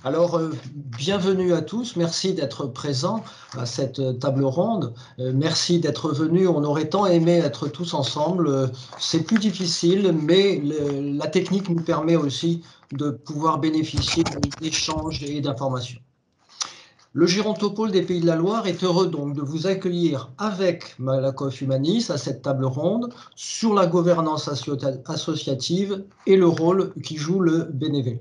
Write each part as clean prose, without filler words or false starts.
Alors, bienvenue à tous. Merci d'être présents à cette table ronde. Merci d'être venus. On aurait tant aimé être tous ensemble. C'est plus difficile, mais la technique nous permet aussi de pouvoir bénéficier d'échanges et d'informations. Le Gérontopôle des Pays de la Loire est heureux donc de vous accueillir avec Malakoff Humanis à cette table ronde sur la gouvernance associative et le rôle qui joue le bénévolat.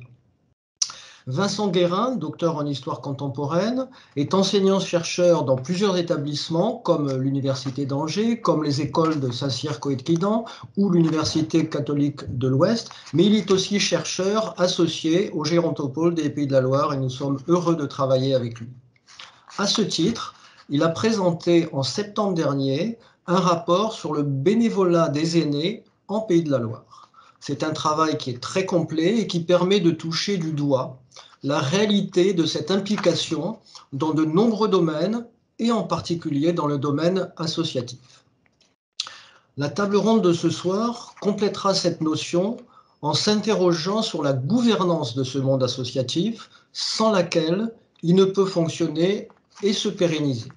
Vincent Guérin, docteur en histoire contemporaine, est enseignant-chercheur dans plusieurs établissements comme l'Université d'Angers, comme les écoles de Saint-Cyr-Coëtquidan ou l'Université catholique de l'Ouest, mais il est aussi chercheur associé au Gérontopôle des Pays de la Loire et nous sommes heureux de travailler avec lui. À ce titre, il a présenté en septembre dernier un rapport sur le bénévolat des aînés en Pays de la Loire. C'est un travail qui est très complet et qui permet de toucher du doigt la réalité de cette implication dans de nombreux domaines et en particulier dans le domaine associatif. La table ronde de ce soir complétera cette notion en s'interrogeant sur la gouvernance de ce monde associatif sans laquelle il ne peut fonctionner et se pérenniser.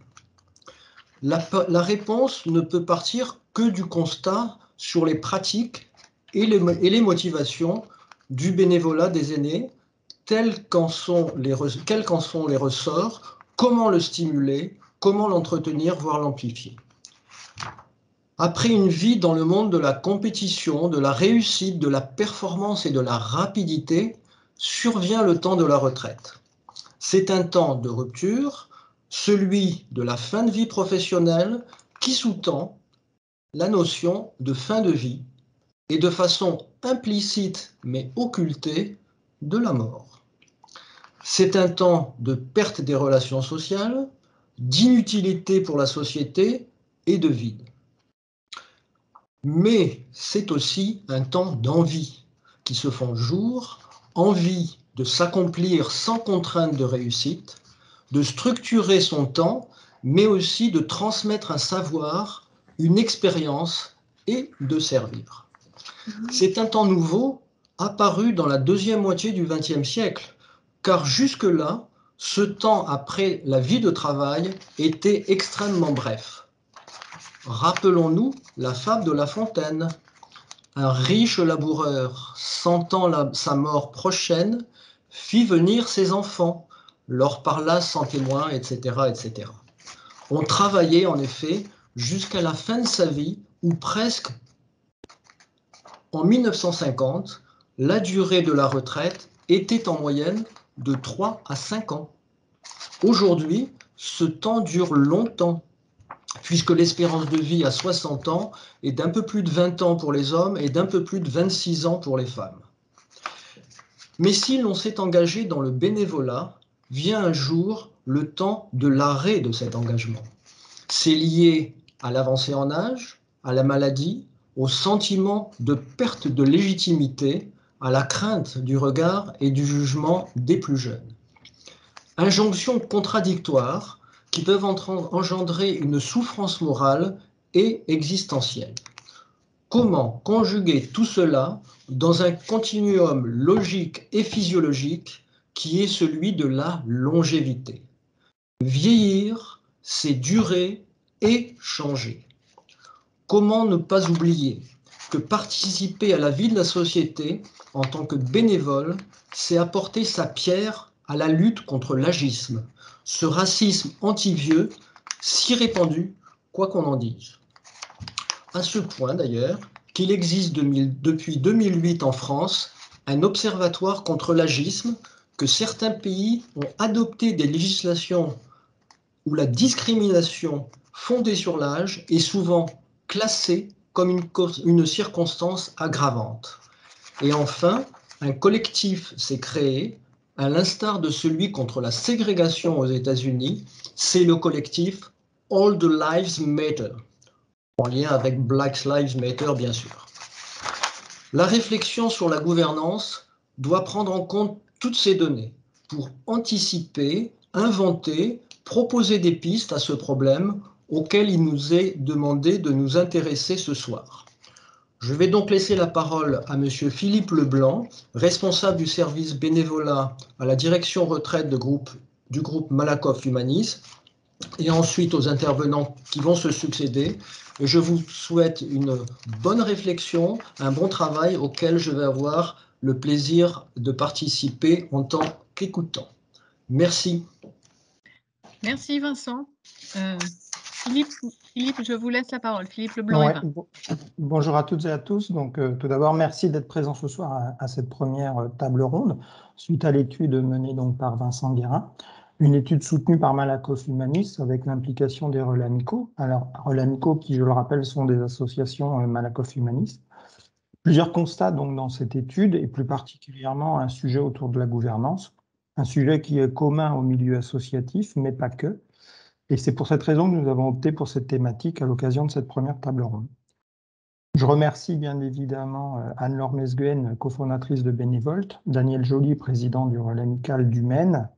La réponse ne peut partir que du constat sur les pratiques et les motivations du bénévolat des aînés, quels qu'en sont les ressorts, comment le stimuler, comment l'entretenir, voire l'amplifier. Après une vie dans le monde de la compétition, de la réussite, de la performance et de la rapidité, survient le temps de la retraite. C'est un temps de rupture, celui de la fin de vie professionnelle qui sous-tend la notion de fin de vie et de façon implicite mais occultée de la mort. C'est un temps de perte des relations sociales, d'inutilité pour la société et de vide. Mais c'est aussi un temps d'envie qui se font jour, envie de s'accomplir sans contrainte de réussite, de structurer son temps, mais aussi de transmettre un savoir, une expérience et de servir. C'est un temps nouveau apparu dans la deuxième moitié du XXe siècle, car jusque-là, ce temps après la vie de travail était extrêmement bref. Rappelons-nous la fable de La Fontaine. Un riche laboureur, sentant sa mort prochaine, fit venir ses enfants, leur parla sans témoin, etc., etc. On travaillait en effet jusqu'à la fin de sa vie, ou presque. En 1950, la durée de la retraite était en moyenne de 3 à 5 ans. Aujourd'hui, ce temps dure longtemps, puisque l'espérance de vie à 60 ans est d'un peu plus de 20 ans pour les hommes et d'un peu plus de 26 ans pour les femmes. Mais si l'on s'est engagé dans le bénévolat, vient un jour le temps de l'arrêt de cet engagement. C'est lié à l'avancée en âge, à la maladie, au sentiment de perte de légitimité, à la crainte du regard et du jugement des plus jeunes. Injonctions contradictoires qui peuvent engendrer une souffrance morale et existentielle. Comment conjuguer tout cela dans un continuum logique et physiologique qui est celui de la longévité? Vieillir, c'est durer et changer. Comment ne pas oublier que participer à la vie de la société en tant que bénévole, c'est apporter sa pierre à la lutte contre l'agisme, ce racisme anti-vieux si répandu, quoi qu'on en dise. À ce point d'ailleurs qu'il existe depuis 2008 en France un observatoire contre l'agisme, que certains pays ont adopté des législations où la discrimination fondée sur l'âge est souvent classée comme une circonstance aggravante. Et enfin, un collectif s'est créé, à l'instar de celui contre la ségrégation aux États-Unis, c'est le collectif All the Lives Matter, en lien avec Black Lives Matter, bien sûr. La réflexion sur la gouvernance doit prendre en compte toutes ces données pour anticiper, inventer, proposer des pistes à ce problème auquel il nous est demandé de nous intéresser ce soir. Je vais donc laisser la parole à Monsieur Philippe Leblanc, responsable du service bénévolat à la direction retraite du groupe Malakoff Humanis, et ensuite aux intervenants qui vont se succéder. Et je vous souhaite une bonne réflexion, un bon travail auquel je vais avoir le plaisir de participer en tant qu'écoutant. Merci. Merci Vincent. Philippe, je vous laisse la parole. Philippe Leblanc. Ouais, bonjour à toutes et à tous. Donc, tout d'abord, merci d'être présent ce soir à cette première table ronde, suite à l'étude menée donc par Vincent Guérin, une étude soutenue par Malakoff Humanis avec l'implication des relais amicaux. Alors, relais amicaux qui, je le rappelle, sont des associations Malakoff Humanis. Plusieurs constats donc dans cette étude, et plus particulièrement un sujet autour de la gouvernance, un sujet qui est commun au milieu associatif, mais pas que. Et c'est pour cette raison que nous avons opté pour cette thématique à l'occasion de cette première table ronde. Je remercie bien évidemment Anne-Laure Mesguen, cofondatrice de Bénévolte, Daniel Joly, président du relais amical du Maine,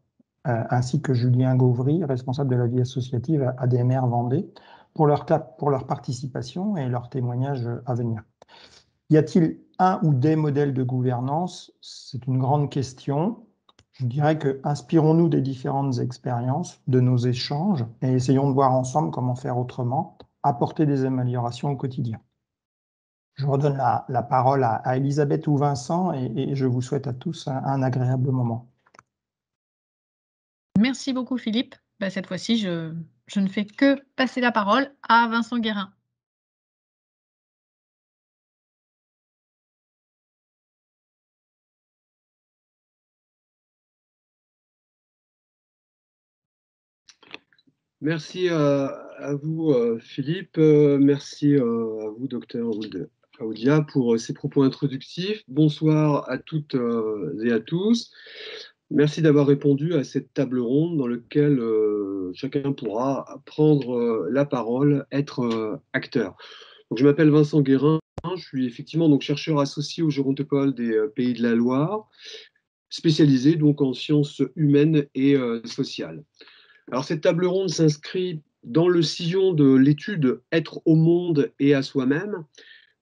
ainsi que Julien Gauvry, responsable de la vie associative à ADMR Vendée, pour leur participation et leur témoignage à venir. Y a-t-il un ou des modèles de gouvernance? C'est une grande question. Je dirais que inspirons-nous des différentes expériences, de nos échanges, et essayons de voir ensemble comment faire autrement, apporter des améliorations au quotidien. Je redonne la parole à Elisabeth ou Vincent et je vous souhaite à tous un agréable moment. Merci beaucoup Philippe. Cette fois-ci, je ne fais que passer la parole à Vincent Guérin. Merci à vous, Philippe. Merci à vous, docteur Aoudia, pour ces propos introductifs. Bonsoir à toutes et à tous. Merci d'avoir répondu à cette table ronde dans laquelle chacun pourra prendre la parole, être acteur. Donc, je m'appelle Vincent Guérin. Je suis effectivement donc chercheur associé au Gérontopole des Pays de la Loire, spécialisé donc en sciences humaines et sociales. Alors, cette table ronde s'inscrit dans le sillon de l'étude Être au monde et à soi-même,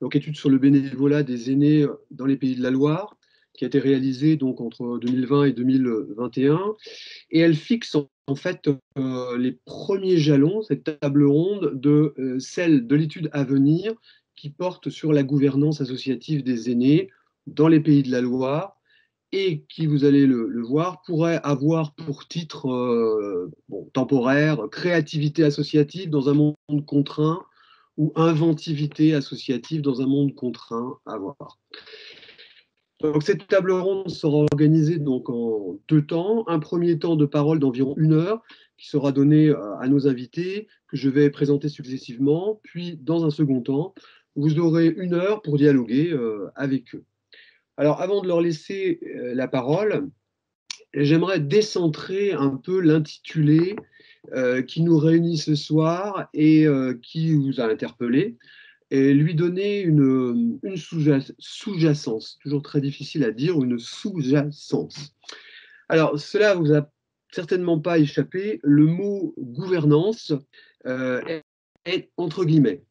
donc étude sur le bénévolat des aînés dans les Pays de la Loire, qui a été réalisée donc entre 2020 et 2021. Et elle fixe en fait les premiers jalons, cette table ronde, de celle de l'étude à venir qui porte sur la gouvernance associative des aînés dans les Pays de la Loire, et qui, vous allez le voir, pourrait avoir pour titre temporaire, créativité associative dans un monde contraint, ou inventivité associative dans un monde contraint à voir. Donc, cette table ronde sera organisée donc en 2 temps. Un premier temps de parole d'environ 1 heure qui sera donné à nos invités, que je vais présenter successivement. Puis, dans un second temps, vous aurez 1 heure pour dialoguer avec eux. Alors, avant de leur laisser la parole, j'aimerais décentrer un peu l'intitulé qui nous réunit ce soir et qui vous a interpellé, et lui donner une sous-jacence, toujours très difficile à dire, une sous-jacence. Alors, cela vous a certainement pas échappé, le mot gouvernance est entre guillemets.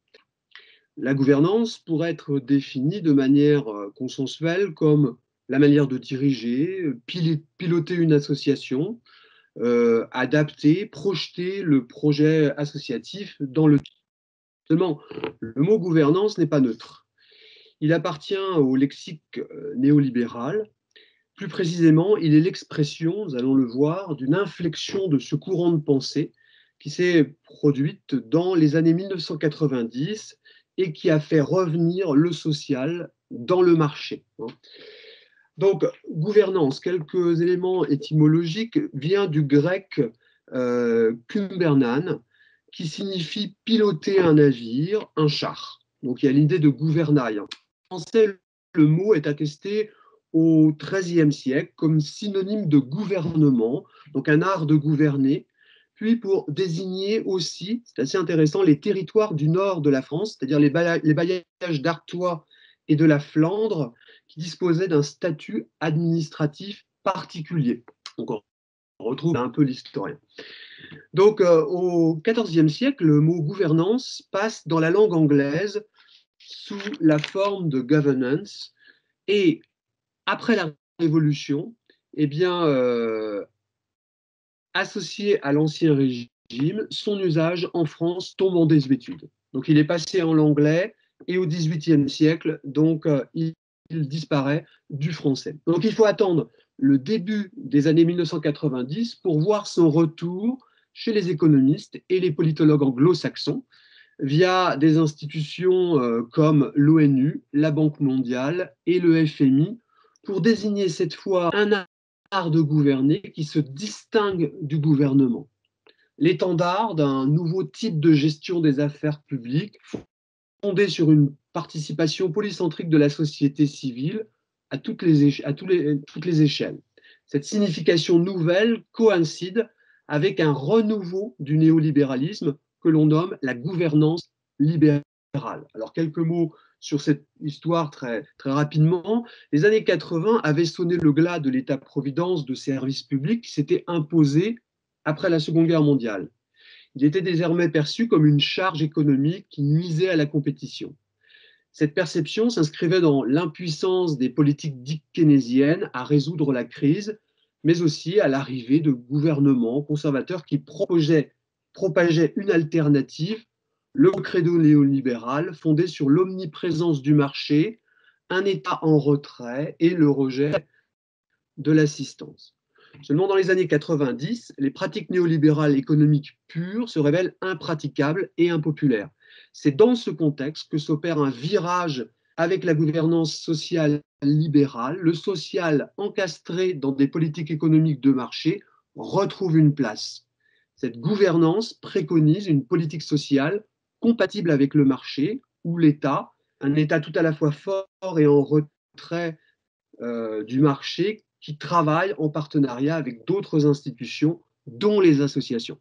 La gouvernance pourrait être définie de manière consensuelle comme la manière de diriger, piloter une association, adapter, projeter le projet associatif dans le temps. Seulement, le mot gouvernance n'est pas neutre. Il appartient au lexique néolibéral. Plus précisément, il est l'expression, nous allons le voir, d'une inflexion de ce courant de pensée qui s'est produite dans les années 1990 et qui a fait revenir le social dans le marché. Donc, gouvernance, quelques éléments étymologiques, vient du grec kumbernan, qui signifie piloter un navire, un char. Donc, il y a l'idée de gouvernail. En français, le mot est attesté au XIIIe siècle comme synonyme de gouvernement, donc un art de gouverner, puis pour désigner aussi, c'est assez intéressant, les territoires du nord de la France, c'est-à-dire les bailliages d'Artois et de la Flandre, qui disposaient d'un statut administratif particulier. Donc on retrouve un peu l'historien. Donc au XIVe siècle, le mot gouvernance passe dans la langue anglaise sous la forme de governance. Et après la Révolution, eh bien, associé à l'Ancien Régime, son usage en France tombe en désuétude. Donc il est passé en l'anglais et au XVIIIe siècle, donc il disparaît du français. Donc il faut attendre le début des années 1990 pour voir son retour chez les économistes et les politologues anglo-saxons via des institutions comme l'ONU, la Banque mondiale et le FMI pour désigner cette fois un art de gouverner qui se distingue du gouvernement. L'étendard d'un nouveau type de gestion des affaires publiques fondé sur une participation polycentrique de la société civile à toutes les échelles. Cette signification nouvelle coïncide avec un renouveau du néolibéralisme que l'on nomme la gouvernance libérale. Alors, quelques mots sur cette histoire très, très rapidement. Les années 80 avaient sonné le glas de l'État-providence de services publics qui s'était imposé après la Seconde Guerre mondiale. Il était désormais perçu comme une charge économique qui nuisait à la compétition. Cette perception s'inscrivait dans l'impuissance des politiques dites keynésiennes à résoudre la crise, mais aussi à l'arrivée de gouvernements conservateurs qui propageaient une alternative, le credo néolibéral fondé sur l'omniprésence du marché, un État en retrait et le rejet de l'assistance. Seulement dans les années 90, les pratiques néolibérales économiques pures se révèlent impraticables et impopulaires. C'est dans ce contexte que s'opère un virage avec la gouvernance sociale libérale. Le social encastré dans des politiques économiques de marché retrouve une place. Cette gouvernance préconise une politique sociale compatible avec le marché ou l'État, un État tout à la fois fort et en retrait du marché qui travaille en partenariat avec d'autres institutions, dont les associations.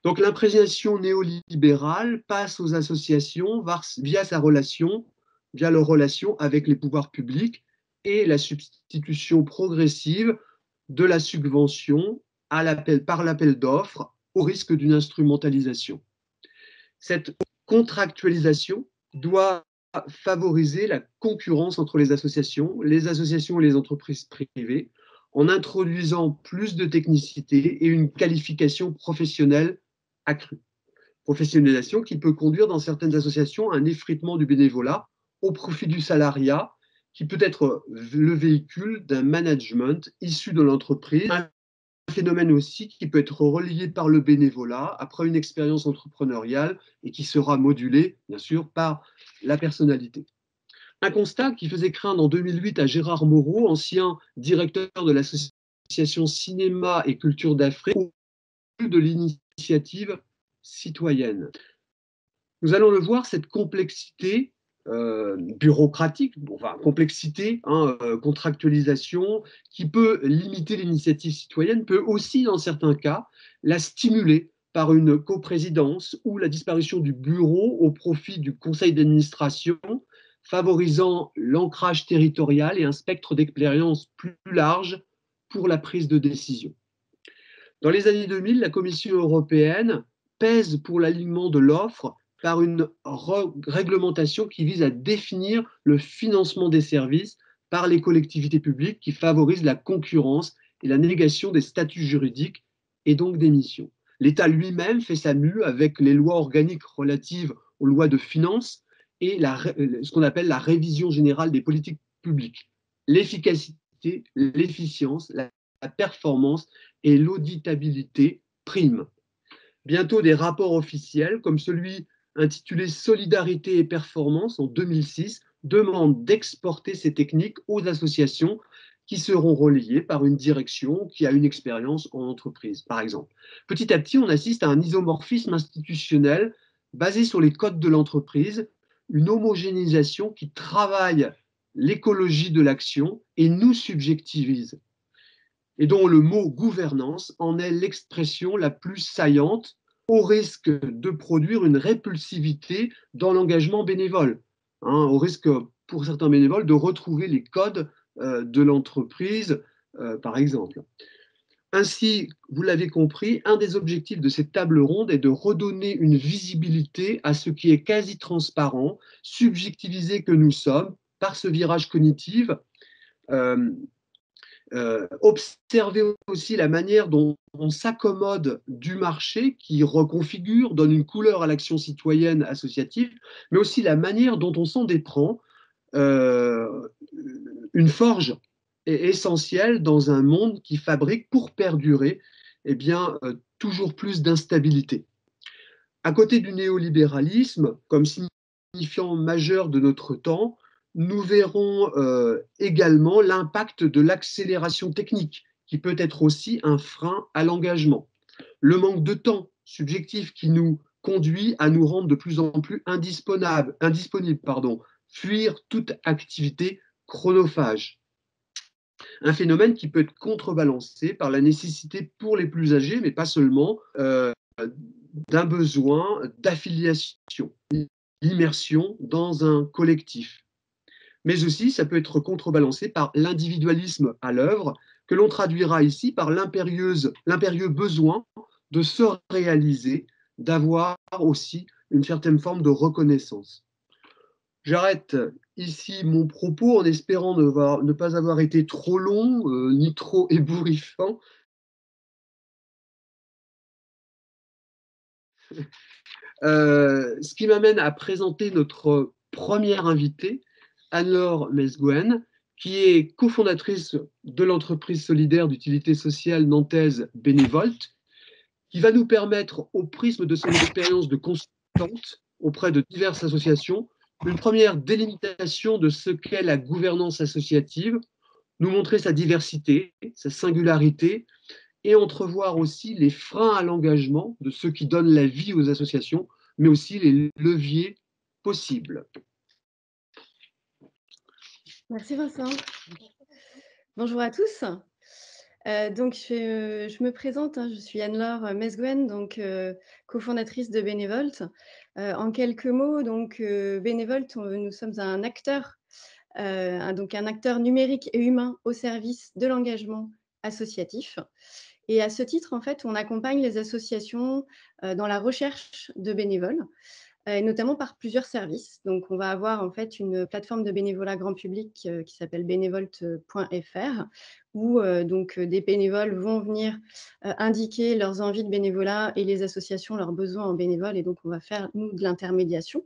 Donc l'imprégnation néolibérale passe aux associations via leur relation avec les pouvoirs publics et la substitution progressive de la subvention par l'appel d'offres au risque d'une instrumentalisation. Cette contractualisation doit favoriser la concurrence entre les associations et les entreprises privées en introduisant plus de technicité et une qualification professionnelle accrue. Professionnalisation qui peut conduire dans certaines associations à un effritement du bénévolat au profit du salariat, qui peut être le véhicule d'un management issu de l'entreprise. Un phénomène aussi qui peut être relié par le bénévolat après une expérience entrepreneuriale et qui sera modulé, bien sûr, par la personnalité. Un constat qui faisait craindre en 2008 à Gérard Moreau, ancien directeur de l'association Cinéma et Culture d'Afrique, de l'initiative citoyenne. Nous allons le voir, cette complexité bureaucratique, enfin complexité, contractualisation, qui peut limiter l'initiative citoyenne, peut aussi, dans certains cas, la stimuler par une coprésidence ou la disparition du bureau au profit du conseil d'administration, favorisant l'ancrage territorial et un spectre d'expérience plus large pour la prise de décision. Dans les années 2000, la Commission européenne pèse pour l'alignement de l'offre par une réglementation qui vise à définir le financement des services par les collectivités publiques qui favorise la concurrence et la négation des statuts juridiques et donc des missions. L'État lui-même fait sa mue avec les lois organiques relatives aux lois de finances et ce qu'on appelle la révision générale des politiques publiques. L'efficacité, l'efficience, la performance et l'auditabilité priment. Bientôt, des rapports officiels comme celui intitulé Solidarité et performance en 2006 demandent d'exporter ces techniques aux associations qui seront relayées par une direction qui a une expérience en entreprise, par exemple. Petit à petit, on assiste à un isomorphisme institutionnel basé sur les codes de l'entreprise, une homogénéisation qui travaille l'écologie de l'action et nous subjectivise, et dont le mot gouvernance en est l'expression la plus saillante, au risque de produire une répulsivité dans l'engagement bénévole, au risque pour certains bénévoles de retrouver les codes de l'entreprise, par exemple. Ainsi, vous l'avez compris, un des objectifs de cette table ronde est de redonner une visibilité à ce qui est quasi transparent, subjectivisé que nous sommes par ce virage cognitif. Observer aussi la manière dont on s'accommode du marché qui reconfigure, donne une couleur à l'action citoyenne associative, mais aussi la manière dont on s'en déprend. Une forge est essentielle dans un monde qui fabrique pour perdurer toujours plus d'instabilité. À côté du néolibéralisme, comme signifiant majeur de notre temps, nous verrons également l'impact de l'accélération technique, qui peut être aussi un frein à l'engagement. Le manque de temps subjectif qui nous conduit à nous rendre de plus en plus indisponibles, fuir toute activité chronophage. Un phénomène qui peut être contrebalancé par la nécessité pour les plus âgés, mais pas seulement, d'un besoin d'affiliation, l'immersion dans un collectif. Mais aussi, ça peut être contrebalancé par l'individualisme à l'œuvre, que l'on traduira ici par l'impérieux besoin de se réaliser, d'avoir aussi une certaine forme de reconnaissance. J'arrête ici mon propos en espérant ne pas avoir été trop long ni trop ébouriffant. Ce qui m'amène à présenter notre première invitée, Anne-Laure Mesgouen, qui est cofondatrice de l'entreprise solidaire d'utilité sociale nantaise Bénévolte, qui va nous permettre, au prisme de son expérience de consultante auprès de diverses associations, une première délimitation de ce qu'est la gouvernance associative, nous montrer sa diversité, sa singularité, et entrevoir aussi les freins à l'engagement de ceux qui donnent la vie aux associations, mais aussi les leviers possibles. Merci Vincent. Bonjour à tous. Donc je me présente, hein, je suis Anne-Laure Mesgouen, donc cofondatrice de Bénévolte. En quelques mots, donc Bénévolte, nous sommes un acteur, donc un acteur numérique et humain au service de l'engagement associatif. Et à ce titre, en fait, on accompagne les associations dans la recherche de bénévoles, et notamment par plusieurs services. Donc, on va avoir en fait une plateforme de bénévolat grand public qui s'appelle bénévolte.fr, où donc des bénévoles vont venir indiquer leurs envies de bénévolat et les associations leurs besoins en bénévoles. Et donc, on va faire, nous, de l'intermédiation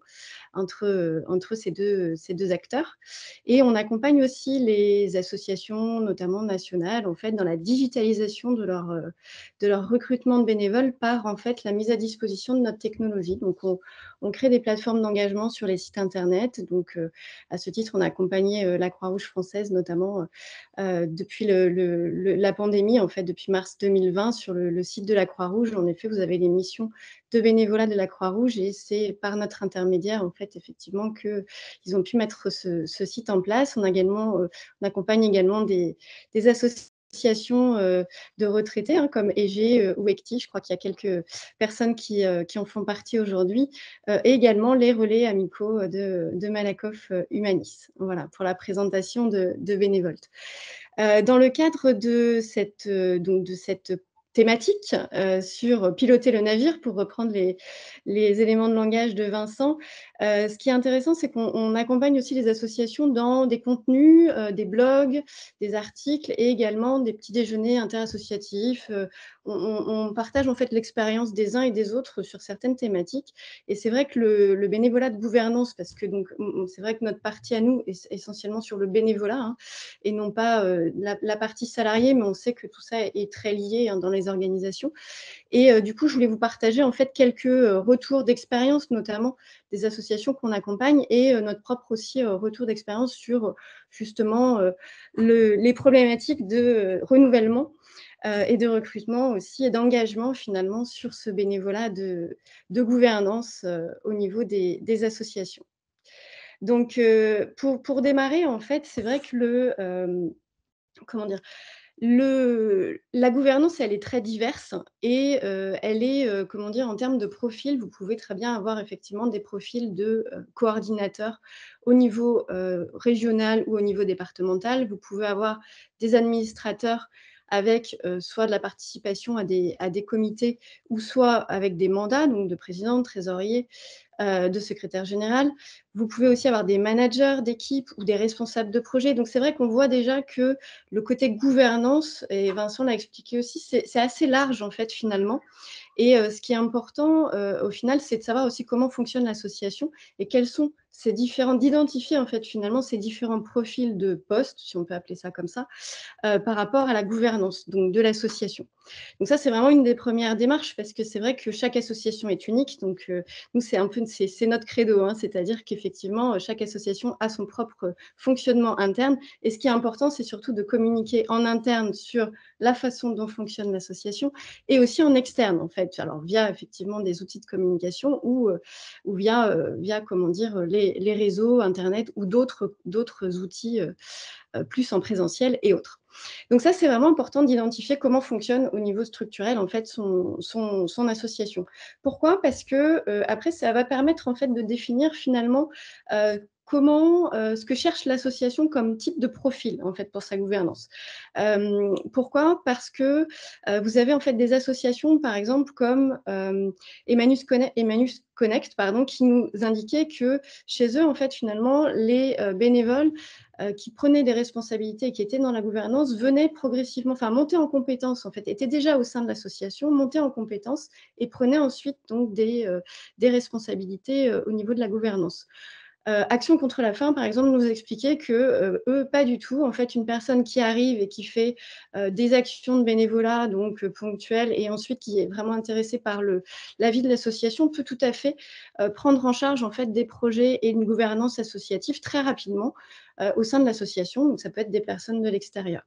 entre ces deux acteurs. Et on accompagne aussi les associations, notamment nationales, en fait, dans la digitalisation de leur recrutement de bénévoles par en fait la mise à disposition de notre technologie. Donc, on crée des plateformes d'engagement sur les sites internet. Donc, à ce titre, on a accompagné la Croix-Rouge française, notamment depuis la pandémie, en fait, depuis mars 2020, sur le site de la Croix-Rouge. En effet, vous avez les missions de bénévolat de la Croix-Rouge et c'est par notre intermédiaire, en fait, effectivement, qu'ils ont pu mettre ce site en place. On accompagne également des associations de retraités, hein, comme EG ou ECTI. Je crois qu'il y a quelques personnes qui en font partie aujourd'hui, et également les relais amicaux de Malakoff Humanis. Voilà, pour la présentation de Bénévolte. Dans le cadre de cette thématique sur piloter le navire, pour reprendre les éléments de langage de Vincent. Ce qui est intéressant, c'est qu'on accompagne aussi les associations dans des contenus, des blogs, des articles et également des petits déjeuners interassociatifs. On partage en fait l'expérience des uns et des autres sur certaines thématiques. Et c'est vrai que le bénévolat de gouvernance, parce que donc c'est vrai que notre partie à nous est essentiellement sur le bénévolat, hein, et non pas la partie salariée, mais on sait que tout ça est très lié, hein, dans les organisations. Et du coup, je voulais vous partager en fait quelques retours d'expérience, notamment des associations qu'on accompagne, et notre propre aussi retour d'expérience sur justement les problématiques de renouvellement et de recrutement aussi, et d'engagement finalement sur ce bénévolat de gouvernance au niveau des associations. Donc, pour démarrer, en fait, c'est vrai que la gouvernance, elle est très diverse et elle est, en termes de profil, vous pouvez très bien avoir effectivement des profils de coordinateurs au niveau régional ou au niveau départemental. Vous pouvez avoir des administrateurs avec soit de la participation à des comités, ou soit avec des mandats, donc de président, de trésorier, de secrétaire général. Vous pouvez aussi avoir des managers d'équipe ou des responsables de projet. Donc, c'est vrai qu'on voit déjà que le côté gouvernance, et Vincent l'a expliqué aussi, c'est assez large, en fait, finalement. Et ce qui est important, au final, c'est de savoir aussi comment fonctionne l'association et quels sont ces différents, d'identifier, en fait, finalement, ces différents profils de postes, si on peut appeler ça comme ça, par rapport à la gouvernance, donc de l'association. Donc ça, c'est vraiment une des premières démarches, parce que c'est vrai que chaque association est unique. Donc nous, c'est un peu, c'est notre credo, hein, c'est-à-dire qu'effectivement, chaque association a son propre fonctionnement interne. Et ce qui est important, c'est surtout de communiquer en interne sur la façon dont fonctionne l'association, et aussi en externe, en fait. Alors via effectivement des outils de communication, ou via, comment dire, les réseaux, Internet, ou d'autres outils plus en présentiel et autres. Donc ça, c'est vraiment important d'identifier comment fonctionne au niveau structurel, en fait, son association. Pourquoi? Parce que après, ça va permettre, en fait, de définir finalement comment, ce que cherche l'association comme type de profil, en fait, pour sa gouvernance. Pourquoi? Parce que vous avez, en fait, des associations, par exemple, comme Emmanuel Connect, pardon, qui nous indiquait que chez eux, en fait, finalement, les bénévoles qui prenaient des responsabilités et qui étaient dans la gouvernance venaient progressivement, enfin monter en compétences, en fait, étaient déjà au sein de l'association, montaient en compétences et prenaient ensuite donc des responsabilités au niveau de la gouvernance. Action contre la faim, par exemple, nous expliquait que eux, pas du tout. En fait, une personne qui arrive et qui fait des actions de bénévolat, donc ponctuelles, et ensuite qui est vraiment intéressée par la vie de l'association, peut tout à fait prendre en charge, en fait, des projets et une gouvernance associative très rapidement au sein de l'association. Donc, ça peut être des personnes de l'extérieur.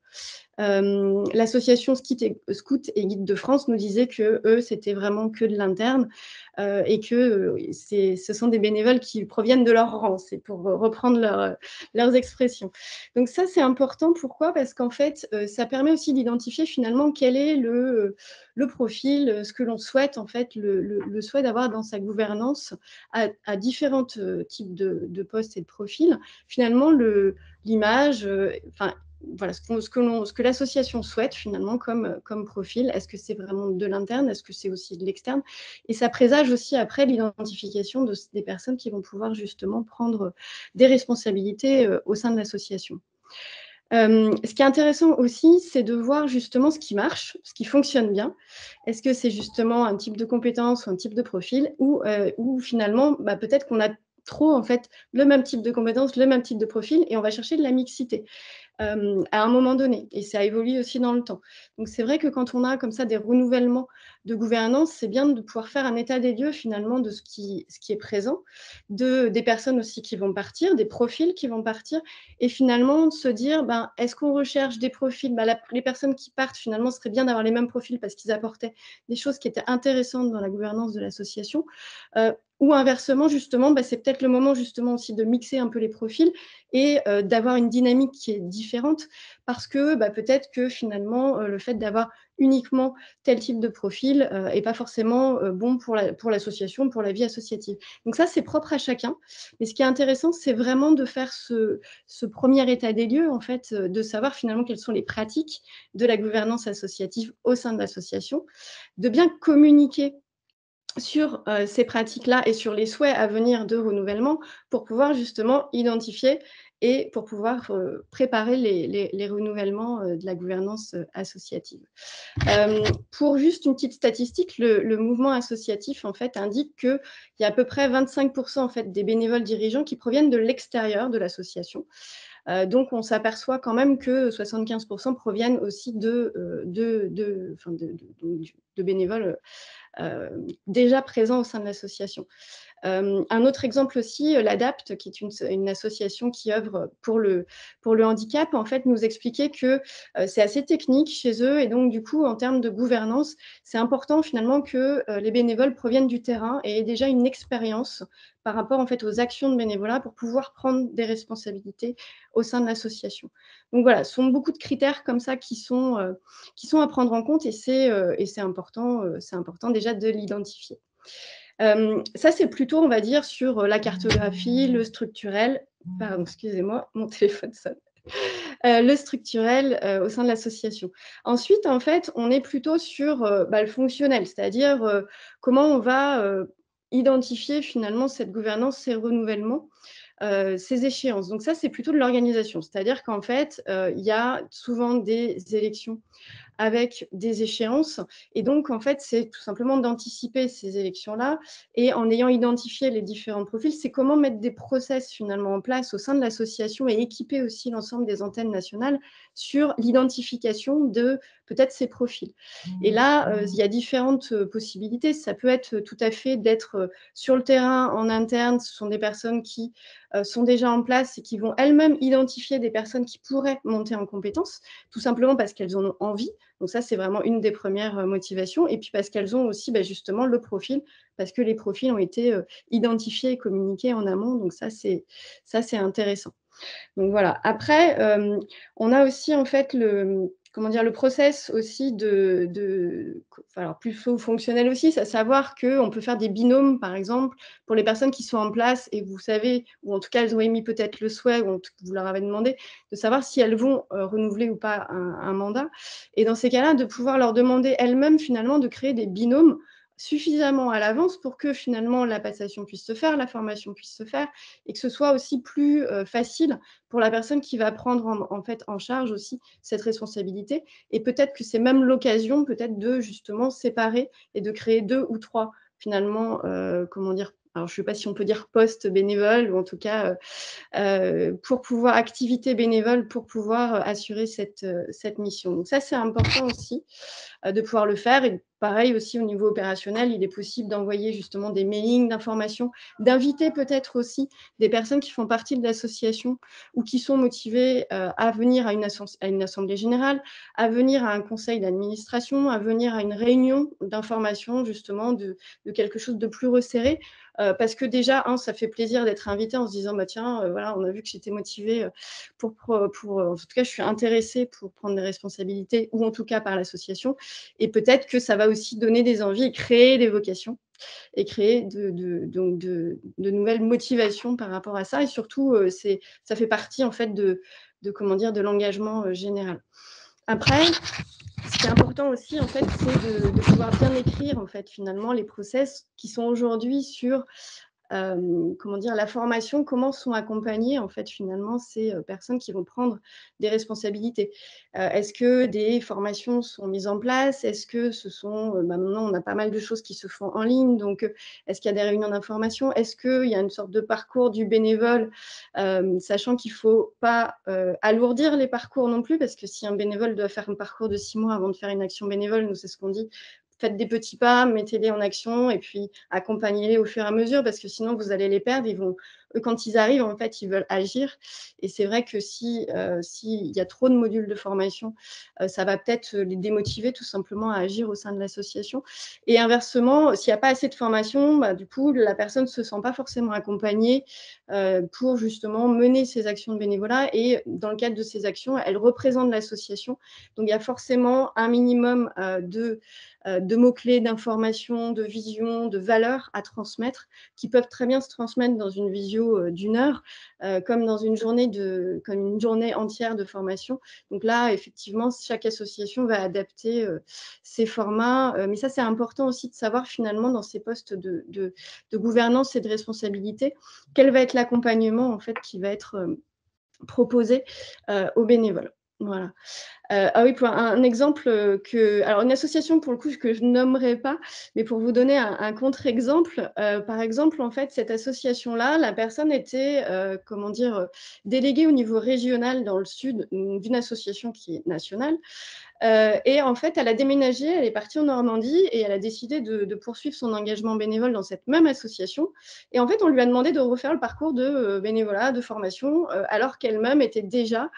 L'association Scout et Guide de France nous disait que eux, c'était vraiment que de l'interne, et que ce sont des bénévoles qui proviennent de leur rang, c'est pour reprendre leurs expressions. Donc ça, c'est important. Pourquoi? Parce qu'en fait, ça permet aussi d'identifier finalement quel est le profil, ce que l'on souhaite, en fait, le souhait d'avoir dans sa gouvernance à différents types de postes et de profils. Finalement, l'image, enfin, voilà, ce que l'association souhaite finalement comme profil. Est-ce que c'est vraiment de l'interne? Est-ce que c'est aussi de l'externe? Et ça présage aussi après l'identification des personnes qui vont pouvoir justement prendre des responsabilités au sein de l'association. Ce qui est intéressant aussi, c'est de voir justement ce qui marche, ce qui fonctionne bien. Est-ce que c'est justement un type de compétence ou un type de profil, ou finalement, peut-être qu'on a trop, en fait, le même type de compétences, le même type de profil, et on va chercher de la mixité à un moment donné, et ça évolue aussi dans le temps. Donc c'est vrai que quand on a comme ça des renouvellements de gouvernance, c'est bien de pouvoir faire un état des lieux finalement de ce qui est présent, des personnes aussi qui vont partir, des profils qui vont partir, et finalement de se dire, est-ce qu'on recherche des profils, les personnes qui partent, finalement, ce serait bien d'avoir les mêmes profils parce qu'ils apportaient des choses qui étaient intéressantes dans la gouvernance de l'association, ou inversement, justement, c'est peut-être le moment justement aussi de mixer un peu les profils et d'avoir une dynamique qui est différente, parce que peut-être que finalement, le fait d'avoir uniquement tel type de profil n'est pas forcément bon pour l'association, pour la vie associative. Donc ça, c'est propre à chacun. Mais ce qui est intéressant, c'est vraiment de faire ce premier état des lieux, en fait, de savoir finalement quelles sont les pratiques de la gouvernance associative au sein de l'association, de bien communiquer sur ces pratiques-là et sur les souhaits à venir de renouvellement, pour pouvoir justement identifier et pour pouvoir préparer les renouvellements de la gouvernance associative. Pour juste une petite statistique, le mouvement associatif, en fait, indique qu'il y a à peu près 25% en fait, des bénévoles dirigeants qui proviennent de l'extérieur de l'association. Donc, on s'aperçoit quand même que 75% proviennent aussi de bénévoles déjà présents au sein de l'association. Un autre exemple aussi, l'ADAPT, qui est une association qui œuvre pour le handicap, en fait, nous expliquait que c'est assez technique chez eux, et donc du coup, en termes de gouvernance, c'est important finalement que les bénévoles proviennent du terrain et aient déjà une expérience par rapport en fait aux actions de bénévolat pour pouvoir prendre des responsabilités au sein de l'association. Donc voilà, ce sont beaucoup de critères comme ça qui sont à prendre en compte, et c'est important déjà de l'identifier. Ça, c'est plutôt, on va dire, sur la cartographie, le structurel. Pardon, excusez-moi, mon téléphone sonne. le structurel au sein de l'association. Ensuite, en fait, on est plutôt sur le fonctionnel, c'est-à-dire comment on va identifier finalement cette gouvernance, ces renouvellements, ces échéances. Donc ça, c'est plutôt de l'organisation, c'est-à-dire qu'en fait, il y a souvent des élections avec des échéances. Et donc, en fait, c'est tout simplement d'anticiper ces élections-là. Et en ayant identifié les différents profils, c'est comment mettre des process finalement en place au sein de l'association et équiper aussi l'ensemble des antennes nationales sur l'identification de peut-être ces profils. Et là, il y a différentes possibilités. Ça peut être tout à fait d'être sur le terrain, en interne. Ce sont des personnes qui sont déjà en place et qui vont elles-mêmes identifier des personnes qui pourraient monter en compétences, tout simplement parce qu'elles en ont envie. Donc ça, c'est vraiment une des premières motivations. Et puis parce qu'elles ont aussi justement le profil, parce que les profils ont été identifiés et communiqués en amont. Donc ça, c'est intéressant. Donc voilà. Après, on a aussi en fait le process aussi alors plus fonctionnel aussi, c'est à savoir qu'on peut faire des binômes, par exemple, pour les personnes qui sont en place et vous savez, ou en tout cas elles ont émis peut-être le souhait, ou vous leur avez demandé de savoir si elles vont renouveler ou pas un mandat. Et dans ces cas-là, de pouvoir leur demander elles-mêmes finalement de créer des binômes suffisamment à l'avance pour que finalement la passation puisse se faire, la formation puisse se faire, et que ce soit aussi plus facile pour la personne qui va prendre en fait en charge aussi cette responsabilité. Et peut-être que c'est même l'occasion peut-être de justement séparer et de créer 2 ou 3 finalement, comment dire, alors je ne sais pas si on peut dire poste bénévole, ou en tout cas pour pouvoir, activité bénévole pour pouvoir assurer cette mission. Donc ça, c'est important aussi de pouvoir le faire. Et pareil aussi au niveau opérationnel, il est possible d'envoyer justement des mailings d'informations, d'inviter peut-être aussi des personnes qui font partie de l'association ou qui sont motivées à venir à une assemblée générale, à venir à un conseil d'administration, à venir à une réunion d'information justement de quelque chose de plus resserré. Parce que déjà, ça fait plaisir d'être invité en se disant, tiens, voilà, on a vu que j'étais motivée en tout cas, je suis intéressée pour prendre des responsabilités, ou en tout cas par l'association. Et peut-être que ça va aussi donner des envies et créer des vocations et créer donc de nouvelles motivations par rapport à ça. Et surtout, ça fait partie en fait de l'engagement général. Après, ce qui est important aussi, en fait, c'est de pouvoir bien écrire, en fait, finalement, les process qui sont aujourd'hui sur la formation, comment sont accompagnées, en fait, finalement, ces personnes qui vont prendre des responsabilités. Est-ce que des formations sont mises en place? Est-ce que ce sont, maintenant, on a pas mal de choses qui se font en ligne, donc est-ce qu'il y a des réunions d'information? Est-ce qu'il y a une sorte de parcours du bénévole, sachant qu'il ne faut pas alourdir les parcours non plus, parce que si un bénévole doit faire un parcours de 6 mois avant de faire une action bénévole, nous, c'est ce qu'on dit, faites des petits pas, mettez-les en action et puis accompagnez-les au fur et à mesure, parce que sinon vous allez les perdre. Eux, quand ils arrivent, en fait, ils veulent agir. Et c'est vrai que s'il y a trop de modules de formation, ça va peut-être les démotiver tout simplement à agir au sein de l'association. Et inversement, s'il n'y a pas assez de formation, du coup, la personne ne se sent pas forcément accompagnée pour justement mener ces actions de bénévolat. Et dans le cadre de ces actions, elle représente l'association. Donc, il y a forcément un minimum de mots-clés, d'informations, de visions, de valeurs à transmettre, qui peuvent très bien se transmettre dans une visio d'1 heure, comme dans une journée entière de formation. Donc là, effectivement, chaque association va adapter ses formats. Mais ça, c'est important aussi de savoir finalement dans ces postes de gouvernance et de responsabilité, quel va être l'accompagnement en fait qui va être proposé aux bénévoles. Voilà. Oui, pour un exemple alors une association pour le coup que je nommerai pas, mais pour vous donner un contre-exemple, par exemple, en fait, cette association-là, la personne était, déléguée au niveau régional dans le sud d'une association qui est nationale. Et en fait, elle a déménagé, elle est partie en Normandie et elle a décidé de poursuivre son engagement bénévole dans cette même association. Et en fait, on lui a demandé de refaire le parcours de bénévolat, de formation, alors qu'elle-même était déjà,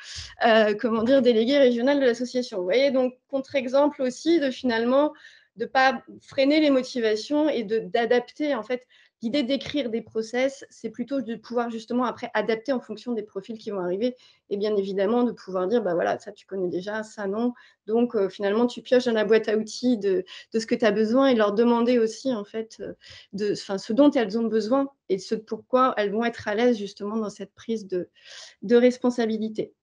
déléguée régionale de l'association. Vous voyez, donc contre-exemple aussi de finalement de ne pas freiner les motivations et d'adapter en fait. L'idée d'écrire des process, c'est plutôt de pouvoir justement après adapter en fonction des profils qui vont arriver et bien évidemment de pouvoir dire, voilà, ça tu connais déjà, ça non. Donc finalement, tu pioches dans la boîte à outils de ce que tu as besoin et leur demander aussi en fait ce dont elles ont besoin et ce pourquoi elles vont être à l'aise justement dans cette prise de responsabilité.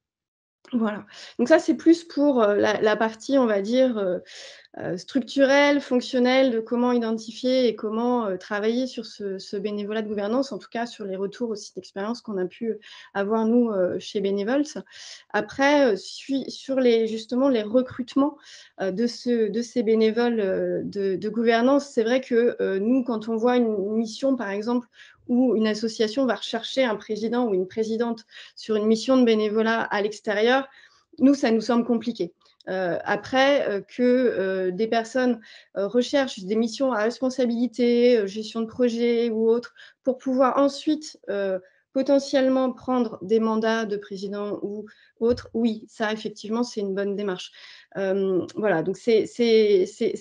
Voilà. Donc ça, c'est plus pour la partie, on va dire, structurelle, fonctionnelle, de comment identifier et comment travailler sur ce bénévolat de gouvernance, en tout cas sur les retours aussi d'expérience qu'on a pu avoir, nous, chez Bénévolte. Après, sur justement les recrutements de ces bénévoles de gouvernance, c'est vrai que nous, quand on voit une mission, par exemple, où une association va rechercher un président ou une présidente sur une mission de bénévolat à l'extérieur, nous, ça nous semble compliqué. Après, que des personnes recherchent des missions à responsabilité, gestion de projet ou autre, pour pouvoir ensuite potentiellement prendre des mandats de président ou autre, oui, ça, effectivement, c'est une bonne démarche. Voilà, donc c'est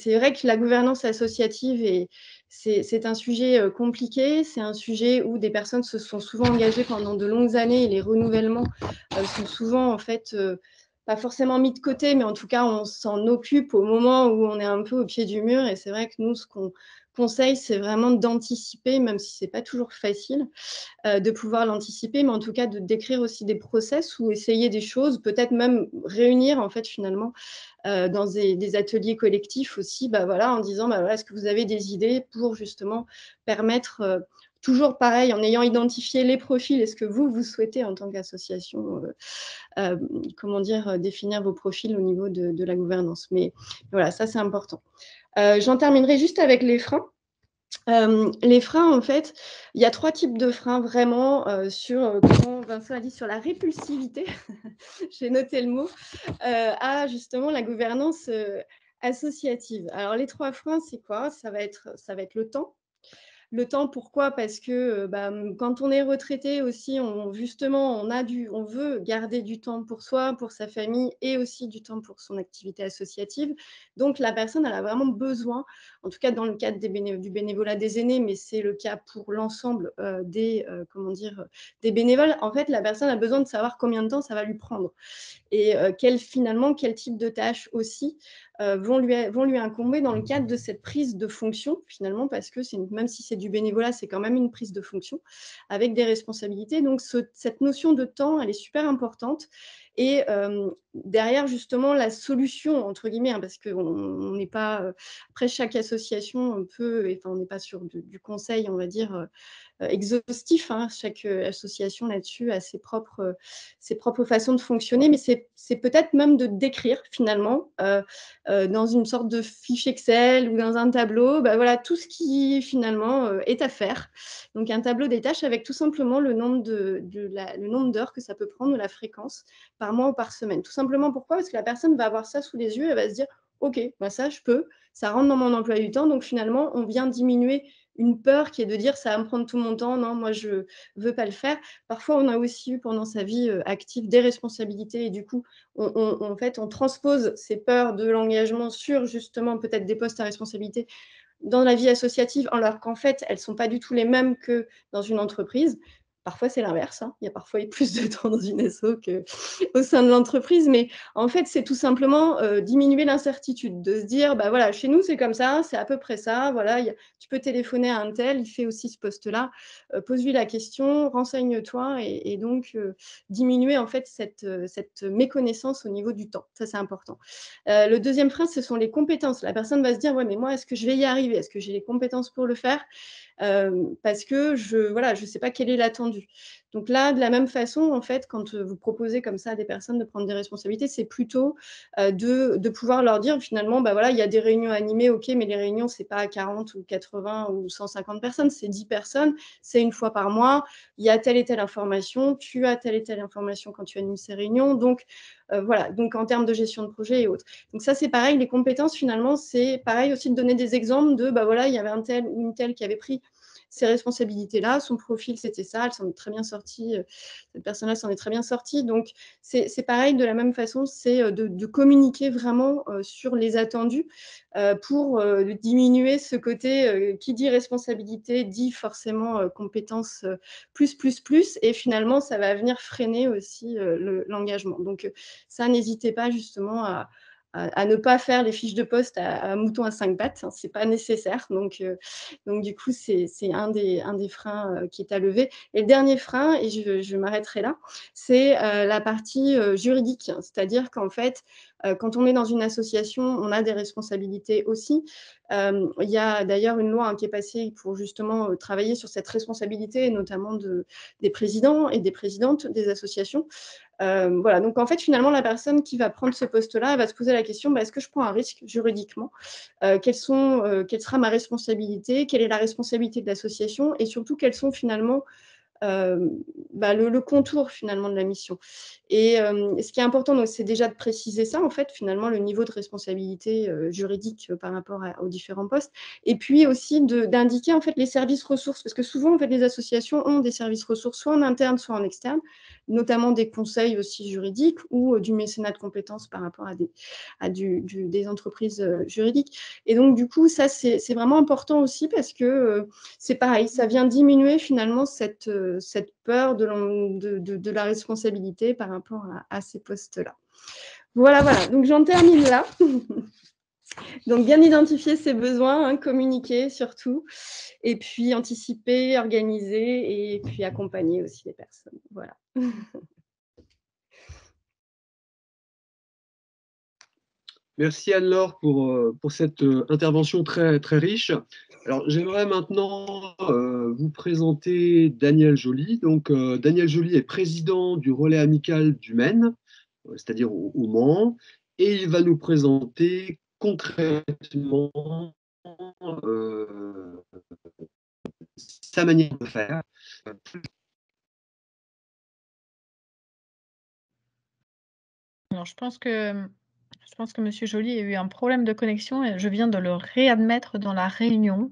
vrai que la gouvernance associative, c'est un sujet compliqué, c'est un sujet où des personnes se sont souvent engagées pendant de longues années et les renouvellements sont souvent, en fait, pas forcément mis de côté, mais en tout cas, on s'en occupe au moment où on est un peu au pied du mur. Et c'est vrai que nous, ce qu'on conseille, c'est vraiment d'anticiper, même si ce n'est pas toujours facile, de pouvoir l'anticiper, mais en tout cas, de décrire aussi des process ou essayer des choses, peut-être même réunir, en fait, finalement, dans des ateliers collectifs aussi, bah, voilà, en disant, bah, voilà, est-ce que vous avez des idées pour justement permettre, toujours pareil, en ayant identifié les profils, est-ce que vous souhaitez en tant qu'association comment dire, définir vos profils au niveau de la gouvernance. Mais voilà, ça, c'est important. J'en terminerai juste avec les freins. Les freins, en fait, il y a 3 types de freins vraiment sur, comment Vincent a dit, sur la répulsivité, j'ai noté le mot, à justement la gouvernance associative. Alors, les 3 freins, c'est quoi? Ça va être le temps. Le temps, pourquoi? Parce que, quand on est retraité aussi, justement, on veut garder du temps pour soi, pour sa famille et aussi du temps pour son activité associative. Donc la personne, elle a vraiment besoin, en tout cas dans le cadre du bénévolat des aînés, mais c'est le cas pour l'ensemble, des bénévoles. En fait, la personne a besoin de savoir combien de temps ça va lui prendre et quel type de tâches aussi vont lui incomber dans le cadre de cette prise de fonction, finalement, parce que même si c'est du bénévolat, c'est quand même une prise de fonction avec des responsabilités. Donc, cette notion de temps, elle est super importante. Et derrière, justement, la solution, entre guillemets, parce qu'on n'est pas… après, chaque association on n'est pas sur du conseil, on va dire, exhaustif, hein. Chaque association là-dessus a ses propres façons de fonctionner, mais c'est peut-être même de décrire finalement dans une sorte de fiche Excel ou dans un tableau, bah, voilà, tout ce qui finalement est à faire. Donc un tableau des tâches avec tout simplement le nombre d'heures que ça peut prendre ou la fréquence par mois ou par semaine. Tout simplement pourquoi? Parce que la personne va avoir ça sous les yeux, elle va se dire OK, bah ça je peux, ça rentre dans mon emploi du temps, donc finalement on vient diminuer une peur qui est de dire ça va me prendre tout mon temps, non, moi je ne veux pas le faire. Parfois, on a aussi eu pendant sa vie active des responsabilités et du coup, en fait, on transpose ces peurs de l'engagement sur justement peut-être des postes à responsabilité dans la vie associative, alors qu'en fait, elles ne sont pas du tout les mêmes que dans une entreprise. Parfois, c'est l'inverse, hein. Il y a parfois plus de temps dans une asso qu'au sein de l'entreprise. Mais en fait, c'est tout simplement diminuer l'incertitude, de se dire, bah voilà, chez nous, c'est comme ça, c'est à peu près ça. Voilà, tu peux téléphoner à un tel, il fait aussi ce poste-là. Pose-lui la question, renseigne-toi et donc diminuer en fait cette méconnaissance au niveau du temps. Ça, c'est important. Le deuxième frein, ce sont les compétences. La personne va se dire, ouais, mais moi, est-ce que je vais y arriver? Est-ce que j'ai les compétences pour le faire? Parce que je sais pas quel est l'attendu. Donc là, de la même façon, en fait, quand vous proposez comme ça à des personnes de prendre des responsabilités, c'est plutôt de pouvoir leur dire finalement, bah voilà, il y a des réunions animées, ok, mais les réunions, c'est pas 40 ou 80 ou 150 personnes, c'est 10 personnes, c'est une fois par mois, il y a telle et telle information, tu as telle et telle information quand tu animes ces réunions, donc voilà, donc en termes de gestion de projet et autres. Donc ça, c'est pareil, les compétences, finalement, c'est pareil aussi de donner des exemples de, bah voilà, il y avait un tel ou une telle qui avait pris ces responsabilités-là, son profil, c'était ça, elle s'en est très bien sortie, cette personne-là s'en est très bien sortie. Donc, c'est pareil, de la même façon, c'est de communiquer vraiment sur les attendus pour diminuer ce côté qui dit responsabilité, dit forcément compétences plus, et finalement, ça va venir freiner aussi l'engagement. Donc, ça, n'hésitez pas justement à ne pas faire les fiches de poste à mouton à 5 pattes, hein, c'est pas nécessaire. Donc du coup, c'est un des freins qui est à lever. Et le dernier frein, et je m'arrêterai là, c'est la partie juridique. C'est-à-dire qu'en fait, quand on est dans une association, on a des responsabilités aussi. Il y a d'ailleurs une loi qui est passée pour justement travailler sur cette responsabilité, notamment des présidents et des présidentes des associations. Voilà, donc en fait, finalement, la personne qui va prendre ce poste-là, elle va se poser la question, est-ce que je prends un risque juridiquement? Quelle sera ma responsabilité? Quelle est la responsabilité de l'association? Et surtout, quels sont finalement le contour finalement de la mission. Et ce qui est important, c'est déjà de préciser ça, en fait, finalement, le niveau de responsabilité juridique par rapport aux différents postes. Et puis aussi d'indiquer en fait les services ressources, parce que souvent, en fait, les associations ont des services ressources, soit en interne, soit en externe, notamment des conseils aussi juridiques ou du mécénat de compétences par rapport à des entreprises juridiques. Et donc, du coup, ça, c'est vraiment important aussi parce que c'est pareil, ça vient diminuer finalement cette peur de la responsabilité par rapport à ces postes-là. Voilà, donc j'en termine là. Donc, bien identifier ses besoins, communiquer surtout, et puis anticiper, organiser, et puis accompagner aussi les personnes. Voilà. Merci Anne-Laure pour cette intervention très, très riche. Alors, j'aimerais maintenant vous présenter Daniel Joly. Donc, Daniel Joly est président du relais amical du Maine, c'est-à-dire au Mans, et il va nous présenter concrètement sa manière de faire. Alors, je pense que M. Joly a eu un problème de connexion et je viens de le réadmettre dans la réunion.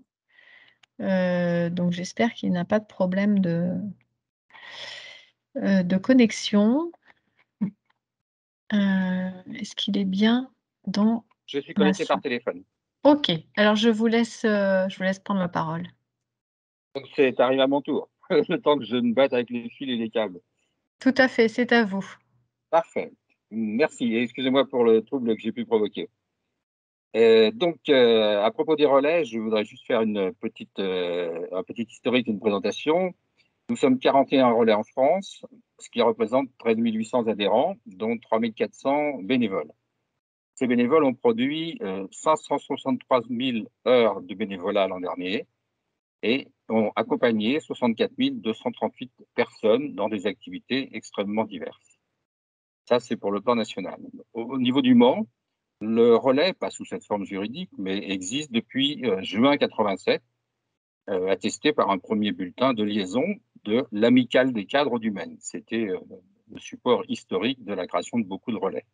Donc, j'espère qu'il n'a pas de problème de connexion. Est-ce qu'il est bien dans Je suis connecté par téléphone. OK. Alors, je vous laisse prendre la parole. Donc, c'est arrivé à mon tour, le temps que je me batte avec les fils et les câbles. Tout à fait, c'est à vous. Parfait. Merci et excusez-moi pour le trouble que j'ai pu provoquer. À propos des relais, je voudrais juste faire un petit historique, une présentation. Nous sommes 41 relais en France, ce qui représente 13 800 adhérents, dont 3 400 bénévoles. Ces bénévoles ont produit 563 000 heures de bénévolat l'an dernier et ont accompagné 64 238 personnes dans des activités extrêmement diverses. Ça, c'est pour le plan national. Au niveau du Mans, le relais, pas sous cette forme juridique, mais existe depuis juin 87, attesté par un premier bulletin de liaison de l'Amicale des cadres du Maine. C'était le support historique de la création de beaucoup de relais.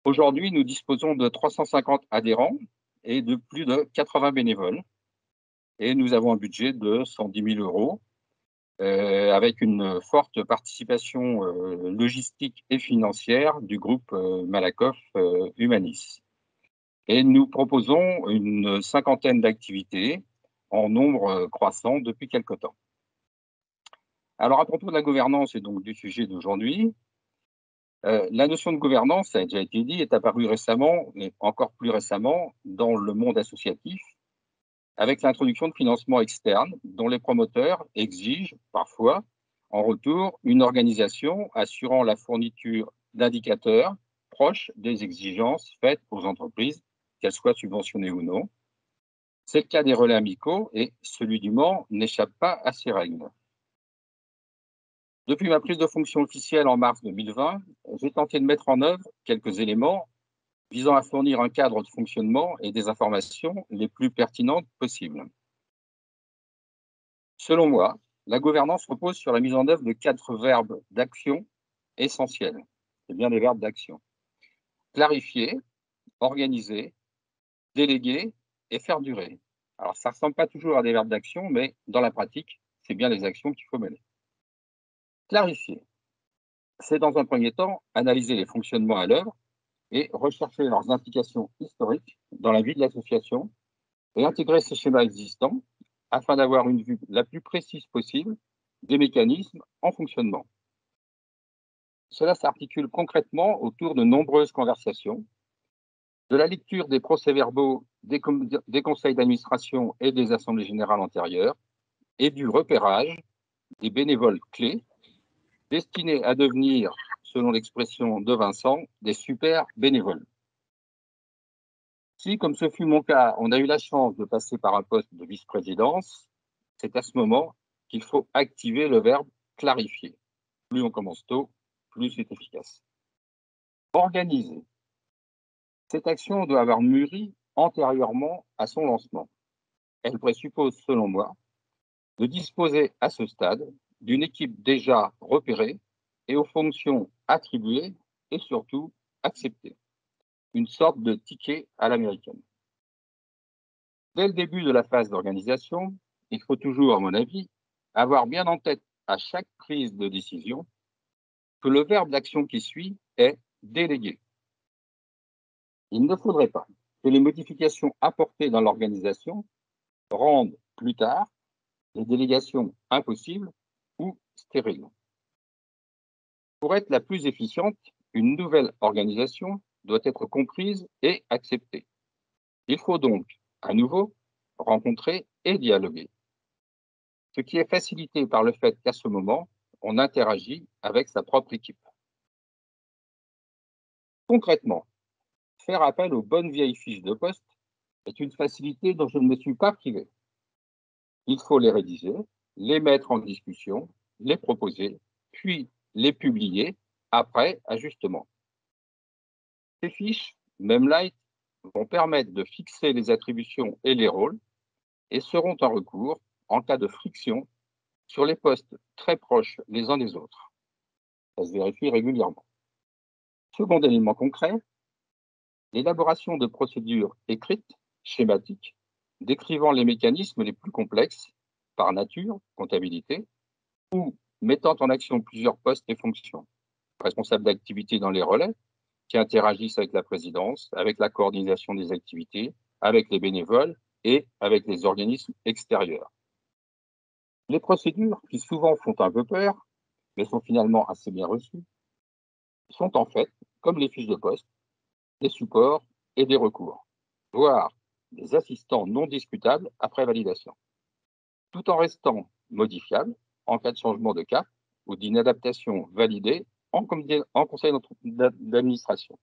Aujourd'hui, nous disposons de 350 adhérents et de plus de 80 bénévoles. Et nous avons un budget de 110 000 euros, avec une forte participation logistique et financière du groupe Malakoff Humanis. Et nous proposons une cinquantaine d'activités en nombre croissant depuis quelque temps. Alors, à propos de la gouvernance et donc du sujet d'aujourd'hui, la notion de gouvernance, ça a déjà été dit, est apparue récemment, et encore plus récemment, dans le monde associatif, avec l'introduction de financements externes dont les promoteurs exigent parfois en retour une organisation assurant la fourniture d'indicateurs proches des exigences faites aux entreprises, qu'elles soient subventionnées ou non. C'est le cas des relais amicaux et celui du Mans n'échappe pas à ces règles. Depuis ma prise de fonction officielle en mars 2020, j'ai tenté de mettre en œuvre quelques éléments visant à fournir un cadre de fonctionnement et des informations les plus pertinentes possibles. Selon moi, la gouvernance repose sur la mise en œuvre de 4 verbes d'action essentiels. C'est bien des verbes d'action. Clarifier, organiser, déléguer et faire durer. Alors, ça ne ressemble pas toujours à des verbes d'action, mais dans la pratique, c'est bien les actions qu'il faut mener. Clarifier, c'est dans un premier temps analyser les fonctionnements à l'œuvre et rechercher leurs implications historiques dans la vie de l'association et intégrer ces schémas existants afin d'avoir une vue la plus précise possible des mécanismes en fonctionnement. Cela s'articule concrètement autour de nombreuses conversations de la lecture des procès-verbaux des conseils d'administration et des assemblées générales antérieures et du repérage des bénévoles clés destinés à devenir, selon l'expression de Vincent, des super bénévoles. Si, comme ce fut mon cas, on a eu la chance de passer par un poste de vice-présidence, c'est à ce moment qu'il faut activer le verbe clarifier. Plus on commence tôt, plus c'est efficace. Organiser. Cette action doit avoir mûri antérieurement à son lancement. Elle présuppose, selon moi, de disposer à ce stade d'une équipe déjà repérée et aux fonctions attribuées et surtout acceptées. Une sorte de ticket à l'américaine. Dès le début de la phase d'organisation, il faut toujours, à mon avis, avoir bien en tête à chaque prise de décision que le verbe d'action qui suit est déléguer. Il ne faudrait pas que les modifications apportées dans l'organisation rendent plus tard les délégations impossibles ou stériles. Pour être la plus efficiente, une nouvelle organisation doit être comprise et acceptée. Il faut donc, à nouveau, rencontrer et dialoguer. Ce qui est facilité par le fait qu'à ce moment, on interagit avec sa propre équipe. Concrètement, faire appel aux bonnes vieilles fiches de poste est une facilité dont je ne me suis pas privé. Il faut les rédiger, les mettre en discussion, les proposer, puis les publier après ajustement. Ces fiches, même light, vont permettre de fixer les attributions et les rôles et seront en recours en cas de friction sur les postes très proches les uns des autres. Ça se vérifie régulièrement. Second élément concret, l'élaboration de procédures écrites, schématiques, décrivant les mécanismes les plus complexes, par nature, comptabilité, ou mettant en action plusieurs postes et fonctions. Responsables d'activités dans les relais, qui interagissent avec la présidence, avec la coordination des activités, avec les bénévoles et avec les organismes extérieurs. Les procédures, qui souvent font un peu peur, mais sont finalement assez bien reçues, sont en fait, comme les fiches de poste, des supports et des recours, voire des assistants non discutables après validation, tout en restant modifiables en cas de changement de cap ou d'inadaptation validée en conseil d'administration.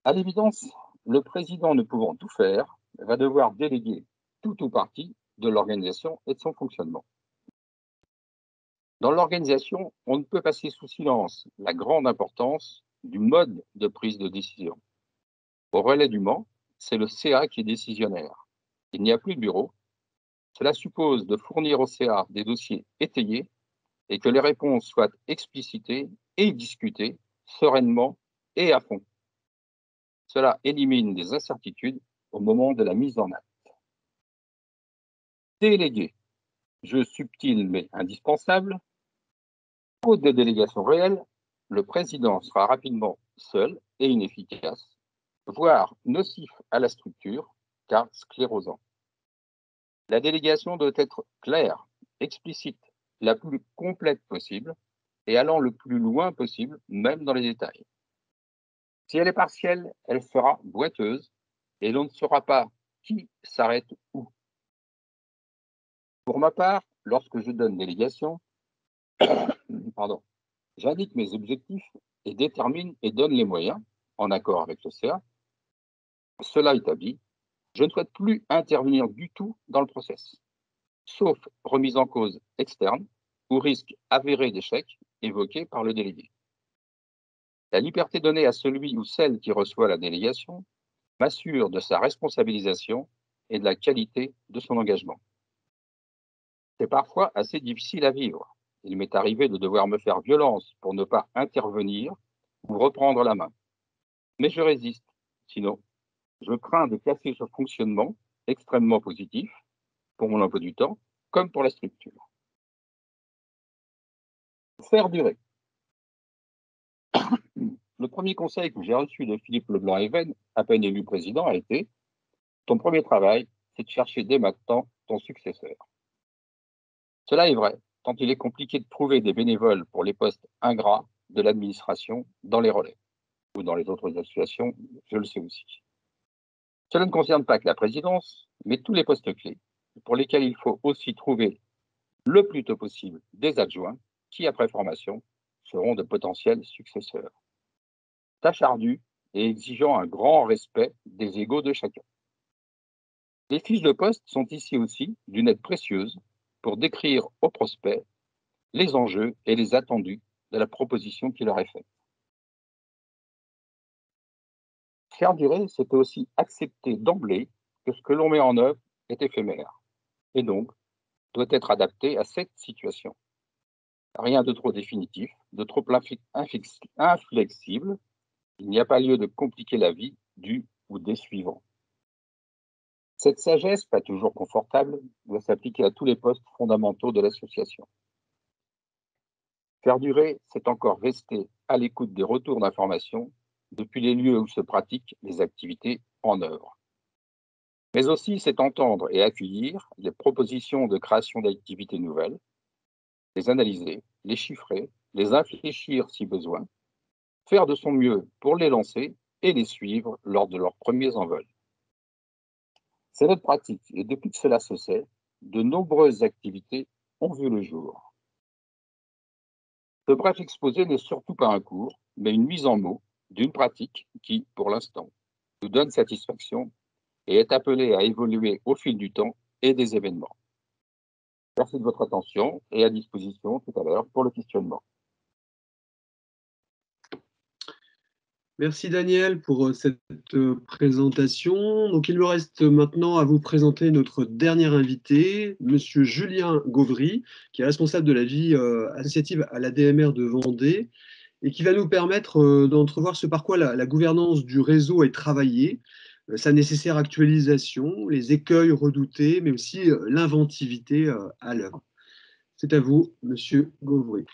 À l'évidence, le président ne pouvant tout faire, va devoir déléguer tout ou partie de l'organisation et de son fonctionnement. Dans l'organisation, on ne peut passer sous silence la grande importance du mode de prise de décision. Au relais du Mans, c'est le CA qui est décisionnaire. Il n'y a plus de bureau. Cela suppose de fournir au CA des dossiers étayés et que les réponses soient explicitées et discutées sereinement et à fond. Cela élimine des incertitudes au moment de la mise en acte. Déléguer, jeu subtil mais indispensable. Faute de délégation réelle, le président sera rapidement seul et inefficace, voire nocif à la structure, car sclérosant. La délégation doit être claire, explicite, la plus complète possible et allant le plus loin possible, même dans les détails. Si elle est partielle, elle sera boiteuse et l'on ne saura pas qui s'arrête où. Pour ma part, lorsque je donne délégation, j'indique mes objectifs et détermine et donne les moyens, en accord avec le CA. Cela établi, je ne souhaite plus intervenir du tout dans le process, sauf remise en cause externe ou risque avéré d'échec évoqué par le délégué. La liberté donnée à celui ou celle qui reçoit la délégation m'assure de sa responsabilisation et de la qualité de son engagement. C'est parfois assez difficile à vivre. Il m'est arrivé de devoir me faire violence pour ne pas intervenir ou reprendre la main. Mais je résiste, sinon je crains de casser ce fonctionnement extrêmement positif pour mon emploi du temps comme pour la structure. Faire durer. Le premier conseil que j'ai reçu de Philippe Leblanc-Even, à peine élu président, a été « Ton premier travail, c'est de chercher dès maintenant ton successeur ». Cela est vrai, tant il est compliqué de trouver des bénévoles pour les postes ingrats de l'administration dans les relais. ou dans les autres associations, je le sais aussi. Cela ne concerne pas que la présidence, mais tous les postes clés, pour lesquels il faut aussi trouver le plus tôt possible des adjoints qui, après formation, seront de potentiels successeurs. Tâche ardue et exigeant un grand respect des égos de chacun. Les fiches de poste sont ici aussi d'une aide précieuse pour décrire aux prospects les enjeux et les attendus de la proposition qui leur est faite. Faire durer, c'est aussi accepter d'emblée que ce que l'on met en œuvre est éphémère et donc doit être adapté à cette situation. Rien de trop définitif, de trop inflexible. Il n'y a pas lieu de compliquer la vie du ou des suivants. Cette sagesse, pas toujours confortable, doit s'appliquer à tous les postes fondamentaux de l'association. Faire durer, c'est encore rester à l'écoute des retours d'information depuis les lieux où se pratiquent les activités en œuvre. Mais aussi, c'est entendre et accueillir les propositions de création d'activités nouvelles, les analyser, les chiffrer, les infléchir si besoin, faire de son mieux pour les lancer et les suivre lors de leurs premiers envols. C'est notre pratique et depuis que cela se sait, de nombreuses activités ont vu le jour. Ce bref exposé n'est surtout pas un cours, mais une mise en mots d'une pratique qui, pour l'instant, nous donne satisfaction et est appelée à évoluer au fil du temps et des événements. Merci de votre attention et à disposition tout à l'heure pour le questionnement. Merci Daniel pour cette présentation. Donc il me reste maintenant à vous présenter notre dernier invité, Monsieur Julien Gauvry, qui est responsable de la vie associative à l'ADMR de Vendée et qui va nous permettre d'entrevoir ce par quoi la gouvernance du réseau est travaillée, sa nécessaire actualisation, les écueils redoutés, mais aussi l'inventivité à l'œuvre. C'est à vous, Monsieur Gauvry.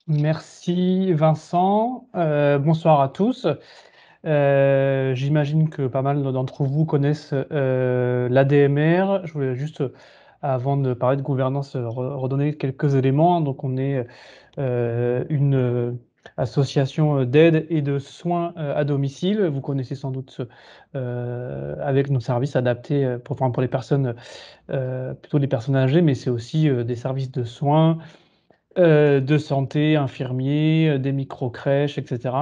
Merci Vincent. Bonsoir à tous. J'imagine que pas mal d'entre vous connaissent l'ADMR. Je voulais juste, avant de parler de gouvernance, redonner quelques éléments. Donc, on est une association d'aide et de soins à domicile. Vous connaissez sans doute avec nos services adaptés pour les personnes, plutôt les personnes âgées, mais c'est aussi des services de soins, de santé, infirmiers, des micro-crèches, etc.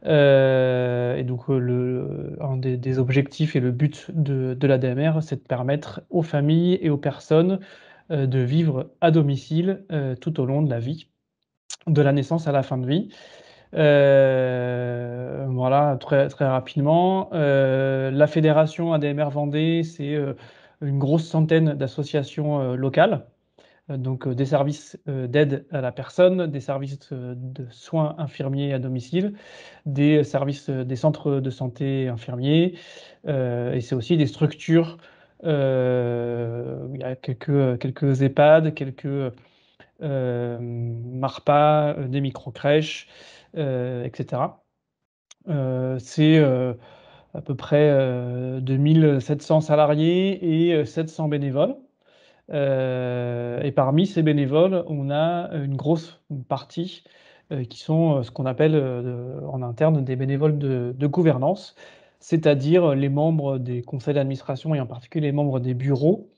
Et donc, un des objectifs et le but de l'ADMR, c'est de permettre aux familles et aux personnes de vivre à domicile tout au long de la vie, de la naissance à la fin de vie. Voilà, très, très rapidement. La fédération ADMR Vendée, c'est une grosse centaine d'associations locales. Donc des services d'aide à la personne, des services de soins infirmiers à domicile, des services, des centres de santé infirmiers, et c'est aussi des structures. Il y a quelques EHPAD, quelques MARPA, des micro-crèches, etc. C'est à peu près 2700 salariés et 700 bénévoles. Et parmi ces bénévoles, on a une grosse partie qui sont ce qu'on appelle en interne des bénévoles de gouvernance, c'est-à-dire les membres des conseils d'administration et en particulier les membres des bureaux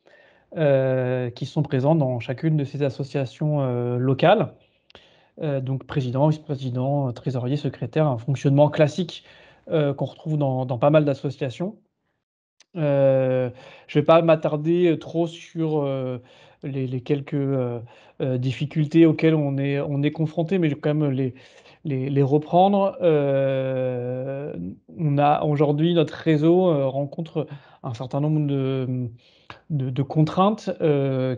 qui sont présents dans chacune de ces associations locales. Donc président, vice-président, trésorier, secrétaire, un fonctionnement classique qu'on retrouve dans pas mal d'associations. Je ne vais pas m'attarder trop sur les quelques difficultés auxquelles on est confronté, mais je vais quand même les reprendre. On a aujourd'hui, notre réseau rencontre un certain nombre de contraintes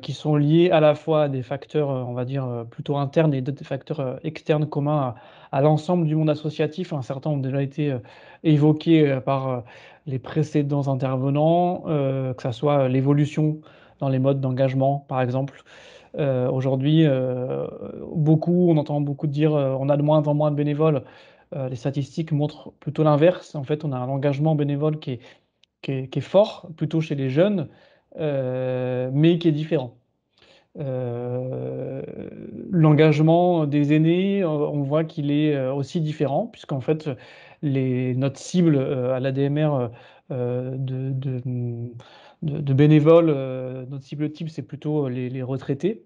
qui sont liées à la fois à des facteurs, on va dire, plutôt internes et des facteurs externes communs à l'ensemble du monde associatif. Un certain ont déjà été évoqués par les précédents intervenants, que ça soit l'évolution dans les modes d'engagement, par exemple. Aujourd'hui, on entend beaucoup dire on a de moins en moins de bénévoles. Les statistiques montrent plutôt l'inverse. En fait, on a un engagement bénévole qui est fort, plutôt chez les jeunes, mais qui est différent. L'engagement des aînés, on voit qu'il est aussi différent, puisqu'en fait, notre cible à l'ADMR de bénévoles, notre cible type, c'est plutôt les retraités.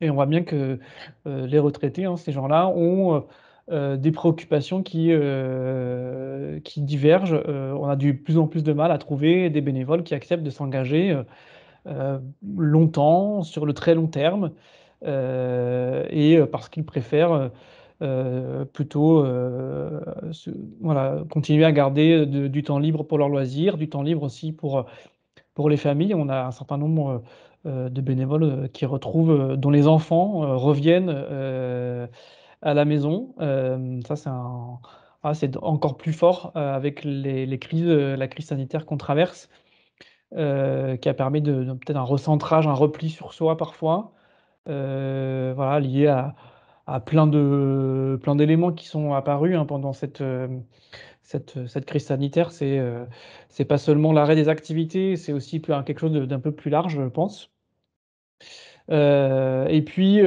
Et on voit bien que les retraités, hein, ces gens-là, ont des préoccupations qui divergent. On a de plus en plus de mal à trouver des bénévoles qui acceptent de s'engager longtemps, sur le très long terme, parce qu'ils préfèrent plutôt voilà, continuer à garder du temps libre pour leurs loisirs, du temps libre aussi pour les familles. On a un certain nombre de bénévoles dont les enfants reviennent à la maison. Ça, c'est encore plus fort avec les crises, la crise sanitaire qu'on traverse, qui a permis peut-être un recentrage, un repli sur soi parfois, voilà, lié à plein d'éléments qui sont apparus hein, pendant cette crise sanitaire. C'est pas seulement l'arrêt des activités, c'est aussi quelque chose d'un peu plus large, je pense. Et puis,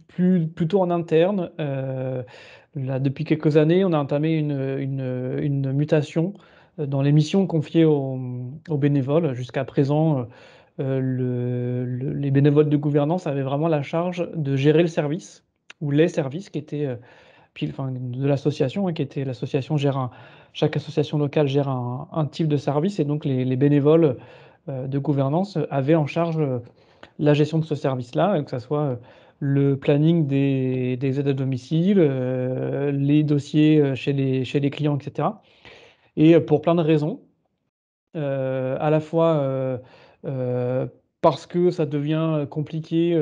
plutôt en interne, là, depuis quelques années, on a entamé une mutation dans les missions confiées aux bénévoles. Jusqu'à présent, les bénévoles de gouvernance avaient vraiment la charge de gérer le service ou les services qui étaient enfin, de l'association, hein, qui était l'association chaque association locale gère un type de service, et donc les bénévoles de gouvernance avaient en charge la gestion de ce service-là, que ce soit le planning des aides à domicile, les dossiers chez les clients, etc. Et pour plein de raisons, à la fois parce que ça devient compliqué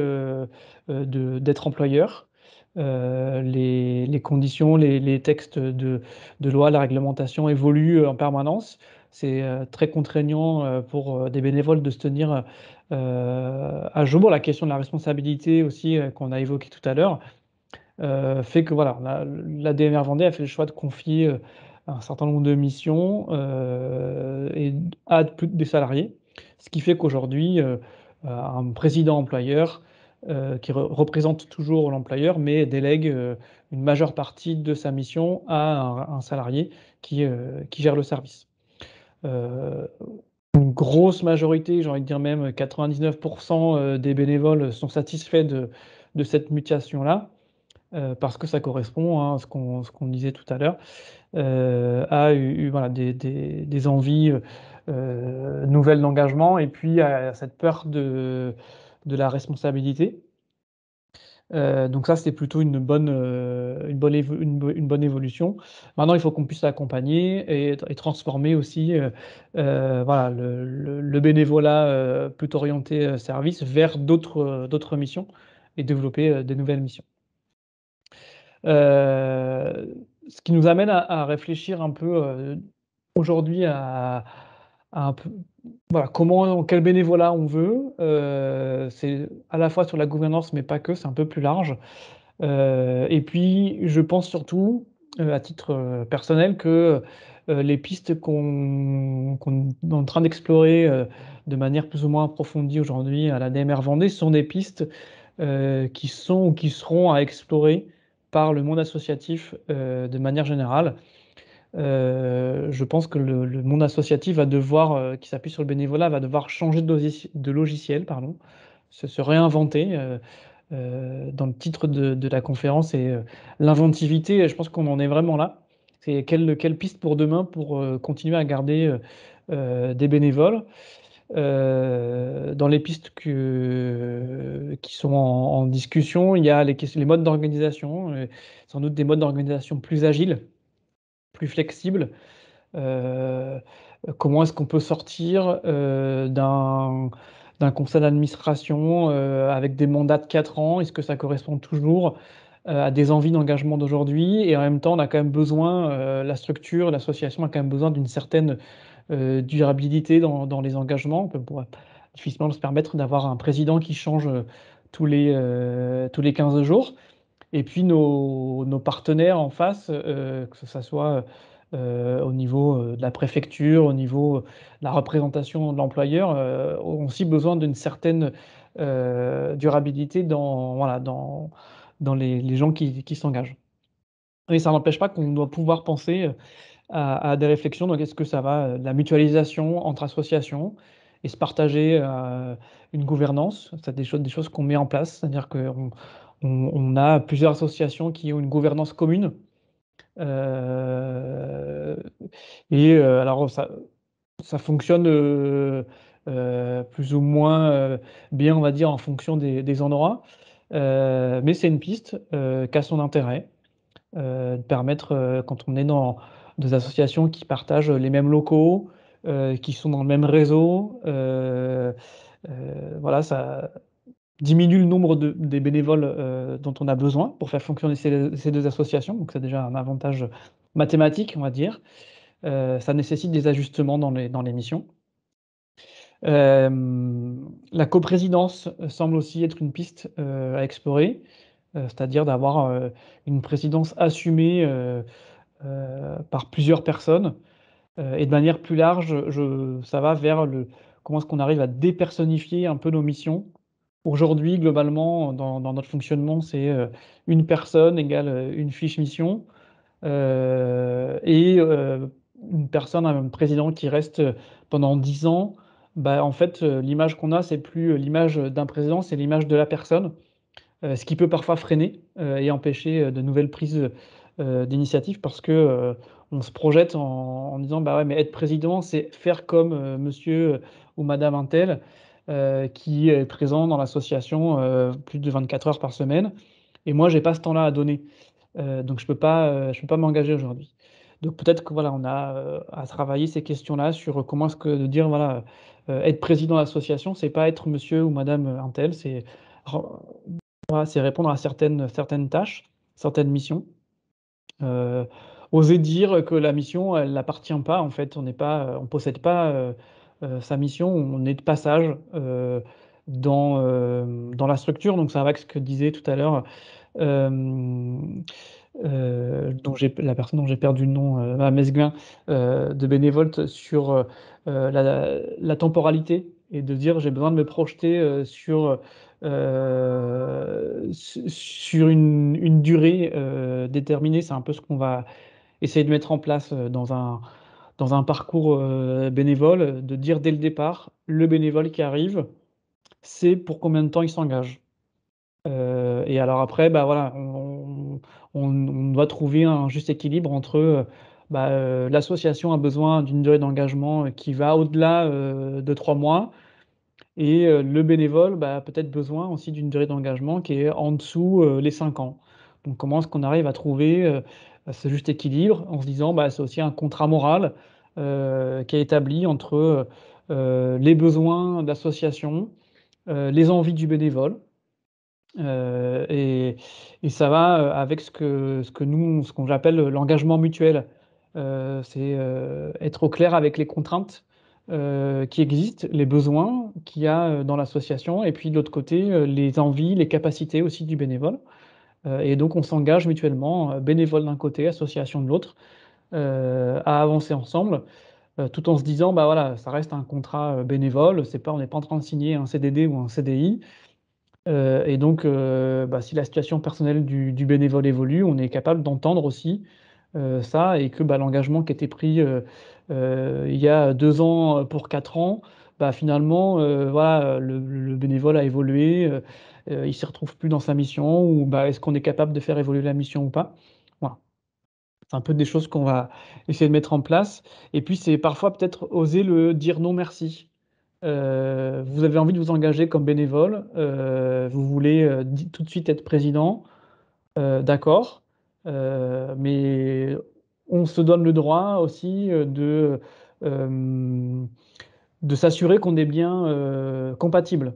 d'être employeur. Les conditions, les textes de loi, la réglementation évoluent en permanence. C'est très contraignant pour des bénévoles de se tenir à jour. La question de la responsabilité aussi, qu'on a évoquée tout à l'heure, fait que voilà, l'ADMR Vendée a fait le choix de confier un certain nombre de missions à des salariés, ce qui fait qu'aujourd'hui, un président employeur qui représente toujours l'employeur, mais délègue une majeure partie de sa mission à un salarié qui gère le service. Une grosse majorité, j'ai envie de dire même 99% des bénévoles sont satisfaits de cette mutation-là. Parce que ça correspond hein, à ce qu'on disait tout à l'heure, à voilà, des envies nouvelles d'engagement, et puis à cette peur de la responsabilité. Donc ça, c'est plutôt une bonne évolution. Maintenant, il faut qu'on puisse l'accompagner et transformer aussi voilà, le bénévolat plutôt orienté service vers d'autres missions, et développer des nouvelles missions. Ce qui nous amène à réfléchir un peu aujourd'hui à un peu voilà, quel bénévolat on veut. C'est à la fois sur la gouvernance, mais pas que, c'est un peu plus large. Et puis je pense surtout, à titre personnel, que les pistes qu'on est en train d'explorer de manière plus ou moins approfondie aujourd'hui à l'ADMR Vendée sont des pistes qui sont ou qui seront à explorer par le monde associatif de manière générale. Je pense que le monde associatif va devoir, qui s'appuie sur le bénévolat, va devoir changer de logiciel, pardon, se réinventer. Dans le titre de la conférence, et l'inventivité, je pense qu'on en est vraiment là. C'est quelle piste pour demain pour continuer à garder des bénévoles. Dans les pistes qui sont en discussion, il y a les modes d'organisation, sans doute des modes d'organisation plus agiles, plus flexibles. Comment est-ce qu'on peut sortir d'un conseil d'administration avec des mandats de 4 ans? Est-ce que ça correspond toujours à des envies d'engagement d'aujourd'hui? Et en même temps, on a quand même besoin, la structure, l'association a quand même besoin d'une certaine durabilité dans les engagements. On pourra difficilement se permettre d'avoir un président qui change tous les 15 jours. Et puis nos partenaires en face, que ce soit au niveau de la préfecture, au niveau de la représentation de l'employeur, ont aussi besoin d'une certaine durabilité dans les gens qui s'engagent. Et ça n'empêche pas qu'on doit pouvoir penser à des réflexions. Donc, est-ce que ça va de la mutualisation entre associations et se partager une gouvernance? C'est des choses qu'on met en place, c'est-à-dire qu'on a plusieurs associations qui ont une gouvernance commune. Alors, ça fonctionne plus ou moins bien, on va dire, en fonction des endroits. Mais c'est une piste qui a son intérêt de permettre, quand on est dans des associations qui partagent les mêmes locaux, qui sont dans le même réseau, voilà, ça diminue le nombre des bénévoles dont on a besoin pour faire fonctionner ces deux associations. Donc, c'est déjà un avantage mathématique, on va dire. Ça nécessite des ajustements dans les missions. La coprésidence semble aussi être une piste à explorer, c'est-à-dire d'avoir une présidence assumée par plusieurs personnes et de manière plus large, ça va vers comment est-ce qu'on arrive à dépersonnifier un peu nos missions. Aujourd'hui, globalement, dans notre fonctionnement, c'est une personne égale une fiche mission et une personne, un président qui reste pendant 10 ans. Bah, en fait, l'image qu'on a, c'est plus l'image d'un président, c'est l'image de la personne. Ce qui peut parfois freiner et empêcher de nouvelles prises d'initiative parce que on se projette en disant bah ouais, mais être président, c'est faire comme monsieur ou madame un tel qui est présent dans l'association plus de 24 heures par semaine. Et moi, j'ai pas ce temps-là à donner. Donc je peux pas m'engager aujourd'hui. Donc peut-être que voilà, on a à travailler ces questions-là sur comment est-ce que de dire voilà, être président d'association, c'est pas être monsieur ou madame un tel, voilà, c'est répondre à certaines tâches, certaines missions. Heu, Oser dire que la mission, elle n'appartient pas, en fait, on possède pas, sa mission, on est de passage, dans la structure. Donc ça va avec ce que disait tout à l'heure, hem, dont j'ai la personne dont j'ai perdu le nom, Mesguin, de Bénévolte sur, la temporalité et de dire: «J'ai besoin de me projeter, sur une durée, déterminée». C'est un peu ce qu'on va essayer de mettre en place, dans un parcours, bénévole, de dire dès le départ: le bénévole qui arrive, c'est pour combien de temps il s'engage. Et alors après, bah, voilà, on doit trouver un juste équilibre entre, l'association a besoin d'une durée d'engagement, qui va au-delà, de 3 mois et le bénévole, bah, peut-être besoin aussi d'une durée d'engagement qui est en dessous, les 5 ans. Donc comment est-ce qu'on arrive à trouver, ce juste équilibre en se disant, bah, c'est aussi un contrat moral, qui est établi entre, les besoins de l'association, les envies du bénévole. Et ça va, avec ce qu'on j'appelle, l'engagement mutuel. C'est, être au clair avec les contraintes, qui existent, les besoins qu'il y a, dans l'association et puis de l'autre côté, les envies, les capacités aussi du bénévole. Et donc on s'engage mutuellement, bénévole d'un côté, association de l'autre, à avancer ensemble, tout en se disant: «Bah, voilà, ça reste un contrat, bénévole, on n'est pas en train de signer un CDD ou un CDI». Et donc, si la situation personnelle du bénévole évolue, on est capable d'entendre aussi, ça et que, l'engagement qui était pris, il y a 2 ans, pour 4 ans, finalement, voilà, le bénévole a évolué, il s'y retrouve plus dans sa mission ou, est-ce qu'on est capable de faire évoluer la mission ou pas? Voilà. C'est un peu des choses qu'on va essayer de mettre en place et puis c'est parfois peut-être oser le dire non merci. Vous avez envie de vous engager comme bénévole, vous voulez, tout de suite être président, d'accord, mais on se donne le droit aussi, hem, de s'assurer qu'on est bien, compatibles,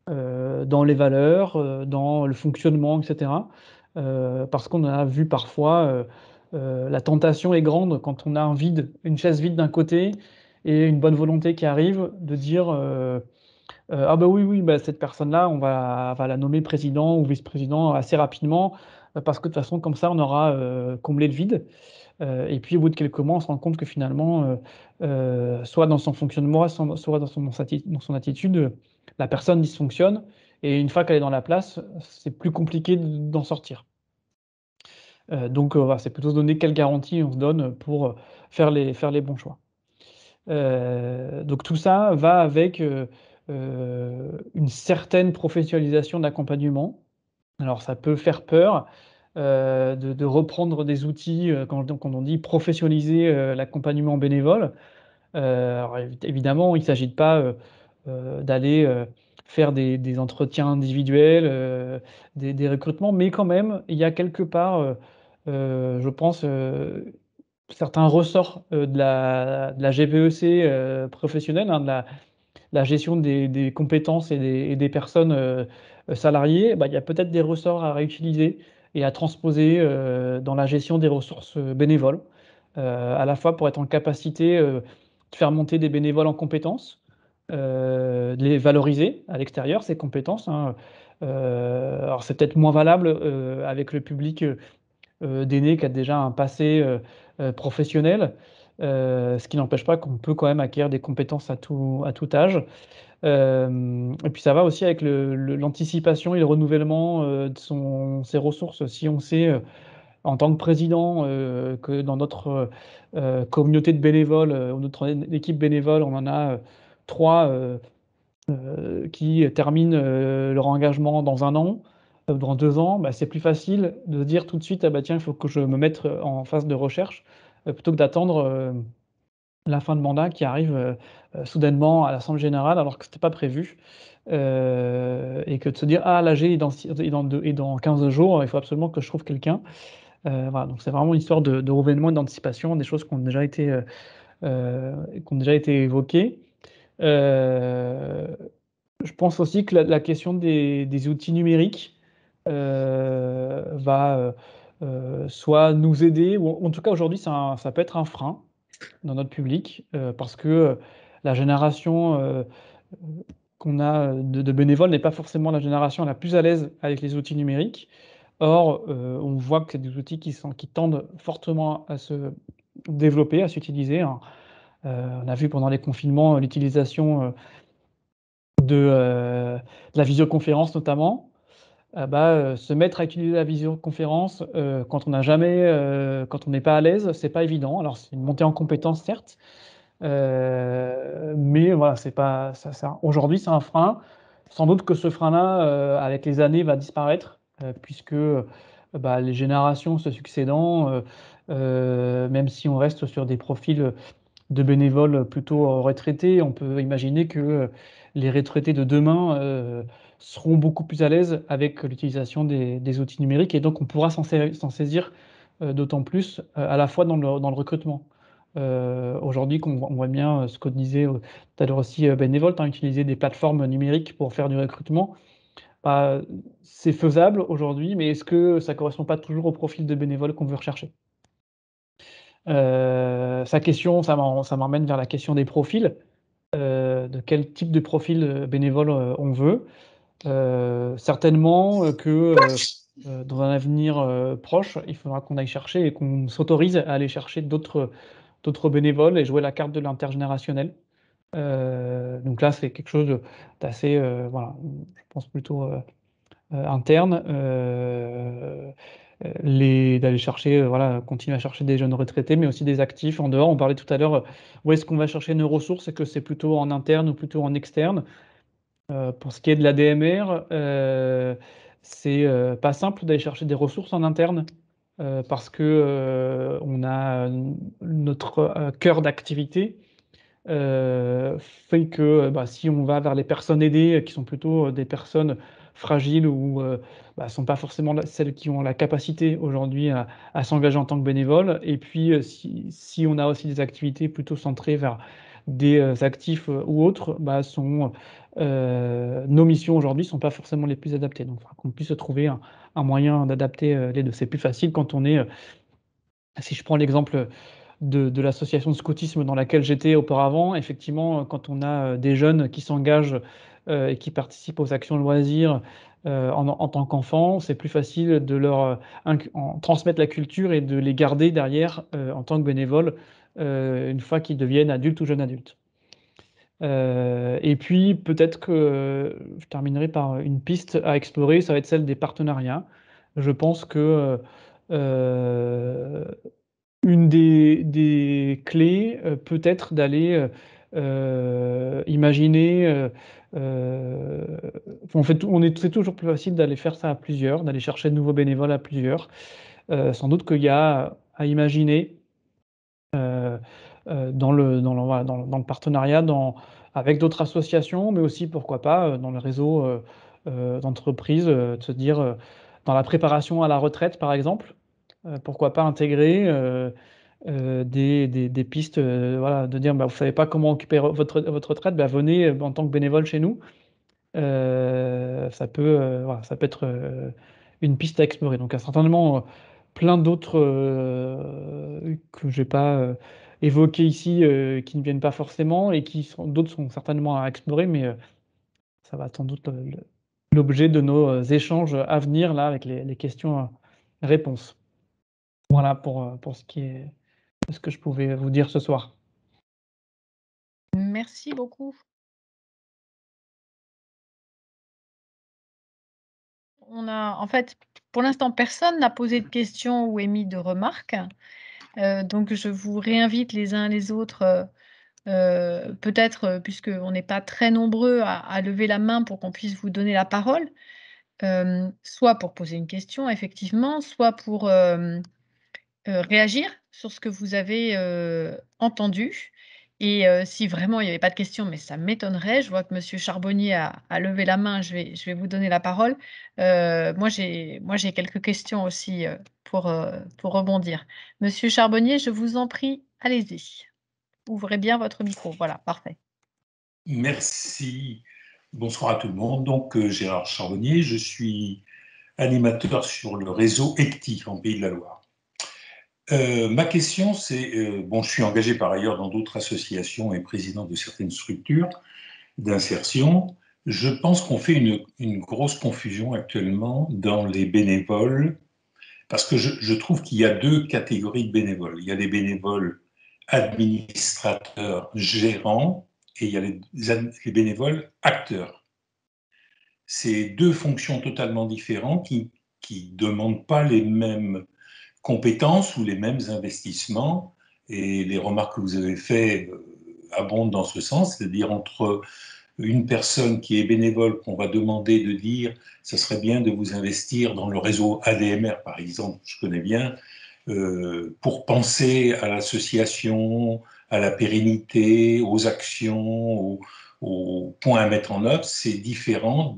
dans les valeurs, dans le fonctionnement et cetera. Parce qu'on a vu parfois, la tentation est grande quand on a une chaise vide d'un côté et une bonne volonté qui arrive de dire, Ah bah oui, bah, cette personne-là, on va la nommer président ou vice-président assez rapidement, parce que de toute façon, comme ça, on aura comblé le vide. Et puis, au bout de quelques mois, on se rend compte que finalement, soit dans son fonctionnement, soit dans son attitude, la personne dysfonctionne. Et une fois qu'elle est dans la place, c'est plus compliqué d'en sortir. Donc, voilà, c'est plutôt se donner quelle garantie on se donne pour faire les bons choix. Donc tout ça va avec une certaine professionnalisation d'accompagnement. Alors ça peut faire peur, de reprendre des outils, quand on dit professionnaliser, l'accompagnement bénévole. Alors évidemment, il ne s'agit pas, d'aller, faire des entretiens individuels, des recrutements, mais quand même, il y a quelque part, je pense, certains ressorts, de la GPEC, professionnelle, hein, de la gestion des compétences et des personnes, salariées. Bah, il y a peut-être des ressorts à réutiliser et à transposer, dans la gestion des ressources, bénévoles. À la fois pour être en capacité, de faire monter des bénévoles en compétences, de les valoriser à l'extérieur, ces compétences, hein. Alors c'est peut-être moins valable, avec le public, d'aînés qui a déjà un passé, professionnel, ce qui n'empêche pas qu'on peut quand même acquérir des compétences à tout âge. Et puis ça va aussi avec l'anticipation et le renouvellement, de ses ressources. Si on sait, en tant que président, que dans notre, communauté de bénévoles, ou notre équipe bénévole, on en a, 3, qui terminent, leur engagement dans 1 an, dans 2 ans, bah, c'est plus facile de se dire tout de suite: «Ah bah tiens, il faut que je me mette, en phase de recherche», plutôt que d'attendre, la fin de mandat qui arrive, soudainement à l'assemblée générale alors que c'était pas prévu, et que de se dire: «Ah l'AG est dans 15 jours, il faut absolument que je trouve quelqu'un». Voilà, donc c'est vraiment une histoire de renouvellement et d'anticipation, des choses qui ont déjà été évoquées. Heu je pense aussi que la question des outils numériques, va, soit nous aider ou en tout cas aujourd'hui ça peut être un frein dans notre public, parce que, la génération, qu'on a, de bénévoles n'est pas forcément la génération la plus à l'aise avec les outils numériques. Or, on voit que c'est des outils qui tendent fortement à se développer, à s'utiliser, hein. On a vu pendant les confinements, l'utilisation, de la visioconférence notamment, se mettre à utiliser la visioconférence, quand on n'a jamais, quand on n'est pas à l'aise, c'est pas évident. Alors c'est une montée en compétences certes, mais voilà, c'est pas ça aujourd'hui, c'est un frein. Sans doute que ce frein-là, avec les années, va disparaître, puisque, les générations se succédant, même si on reste sur des profils, de bénévoles plutôt, retraités. On peut imaginer que, les retraités de demain, seront beaucoup plus à l'aise avec l'utilisation des outils numériques et donc on pourra s'en saisir, d'autant plus, à la fois dans le recrutement. Aujourd'hui qu'on on voit bien, ce que disait, tout à l'heure aussi, Benevol, hein, utiliser des plateformes numériques pour faire du recrutement. Bah, c'est faisable aujourd'hui, mais est-ce que ça correspond pas toujours au profil de bénévole qu'on veut rechercher? Sa question, ça m'emmène vers la question des profils, de quel type de profil, bénévole, on veut. Certainement, que, dans un avenir, proche, il faudra qu'on aille chercher et qu'on s'autorise à aller chercher d'autres bénévoles et jouer la carte de l'intergénérationnel. Donc là, c'est quelque chose d'assez, voilà, je pense plutôt, interne, d'aller chercher, voilà, continuer à chercher des jeunes retraités, mais aussi des actifs en dehors. On parlait tout à l'heure, où est-ce qu'on va chercher nos ressources? Est-ce que c'est plutôt en interne ou plutôt en externe? Pour ce qui est de l'ADMR, c'est, pas simple d'aller chercher des ressources en interne, parce que, on a, notre, cœur d'activité fait que, si on va vers les personnes aidées, qui sont plutôt, des personnes fragiles ou, sont pas forcément celles qui ont la capacité aujourd'hui à s'engager en tant que bénévoles et puis, si on a aussi des activités plutôt centrées vers des, actifs, ou autres, nos missions aujourd'hui sont pas forcément les plus adaptées. Donc il faudra qu'on puisse trouver un moyen d'adapter, les 2. C'est plus facile quand on est, si je prends l'exemple, de l'association de scoutisme dans laquelle j'étais auparavant, effectivement, quand on a, des jeunes qui s'engagent, et qui participent aux actions loisirs en tant qu'enfants, c'est plus facile de leur transmettre la culture et de les garder derrière en tant que bénévoles une fois qu'ils deviennent adultes ou jeunes adultes. Et puis peut-être que je terminerai par une piste à explorer, ça va être celle des partenariats. Je pense que une des clés peut être d'aller imaginer. En fait, c'est toujours plus facile d'aller faire ça à plusieurs, d'aller chercher de nouveaux bénévoles à plusieurs. Sans doute qu'il y a à imaginer voilà, dans le partenariat, avec d'autres associations, mais aussi, pourquoi pas, dans le réseau d'entreprises, de se dire, dans la préparation à la retraite, par exemple, pourquoi pas intégrer des pistes, voilà, de dire: «Bah, vous savez pas comment occuper votre retraite, bah, venez en tant que bénévole chez nous». Voilà, ça peut être une piste à explorer. Donc il y a certainement plein d'autres que j'ai pas évoquées ici, qui ne viennent pas forcément et d'autres sont certainement à explorer, mais ça va sans doute l'objet de nos échanges à venir là avec les questions-réponses. Voilà pour ce qui est de ce que je pouvais vous dire ce soir. Merci beaucoup. En fait, pour l'instant, personne n'a posé de questions ou émis de remarques. Donc je vous réinvite les uns les autres, peut-être, puisqu'on n'est pas très nombreux à lever la main pour qu'on puisse vous donner la parole. Soit pour poser une question effectivement, soit pour, réagir sur ce que vous avez, entendu et si vraiment il n'y avait pas de questions, mais ça m'étonnerait, je vois que monsieur Charbonnier a levé la main, je vais vous donner la parole. Moi j'ai quelques questions aussi, pour rebondir. Monsieur Charbonnier, je vous en prie, allez-y. Ouvrez bien votre micro, voilà, parfait. Merci. Bonsoir à tout le monde. Donc, Gérard Charbonnier, je suis animateur sur le réseau ECTI en Pays de la Loire. Ma question, c'est, bon, je suis engagé par ailleurs dans d'autres associations et président de certaines structures d'insertion. Je pense qu'on fait une grosse confusion actuellement dans les bénévoles, parce que je trouve qu'il y a deux catégories de bénévoles. Il y a les bénévoles administrateurs, gérants, et il y a les bénévoles acteurs. C'est deux fonctions totalement différentes qui ne demandent pas les mêmes compétences ou les mêmes investissements. Et les remarques que vous avez faites abondent dans ce sens, c'est-à-dire entre une personne qui est bénévole qu'on va demander de dire « ça serait bien de vous investir dans le réseau ADMR » par exemple, je connais bien, pour penser à l'association, à la pérennité, aux actions, aux points à mettre en œuvre, c'est différent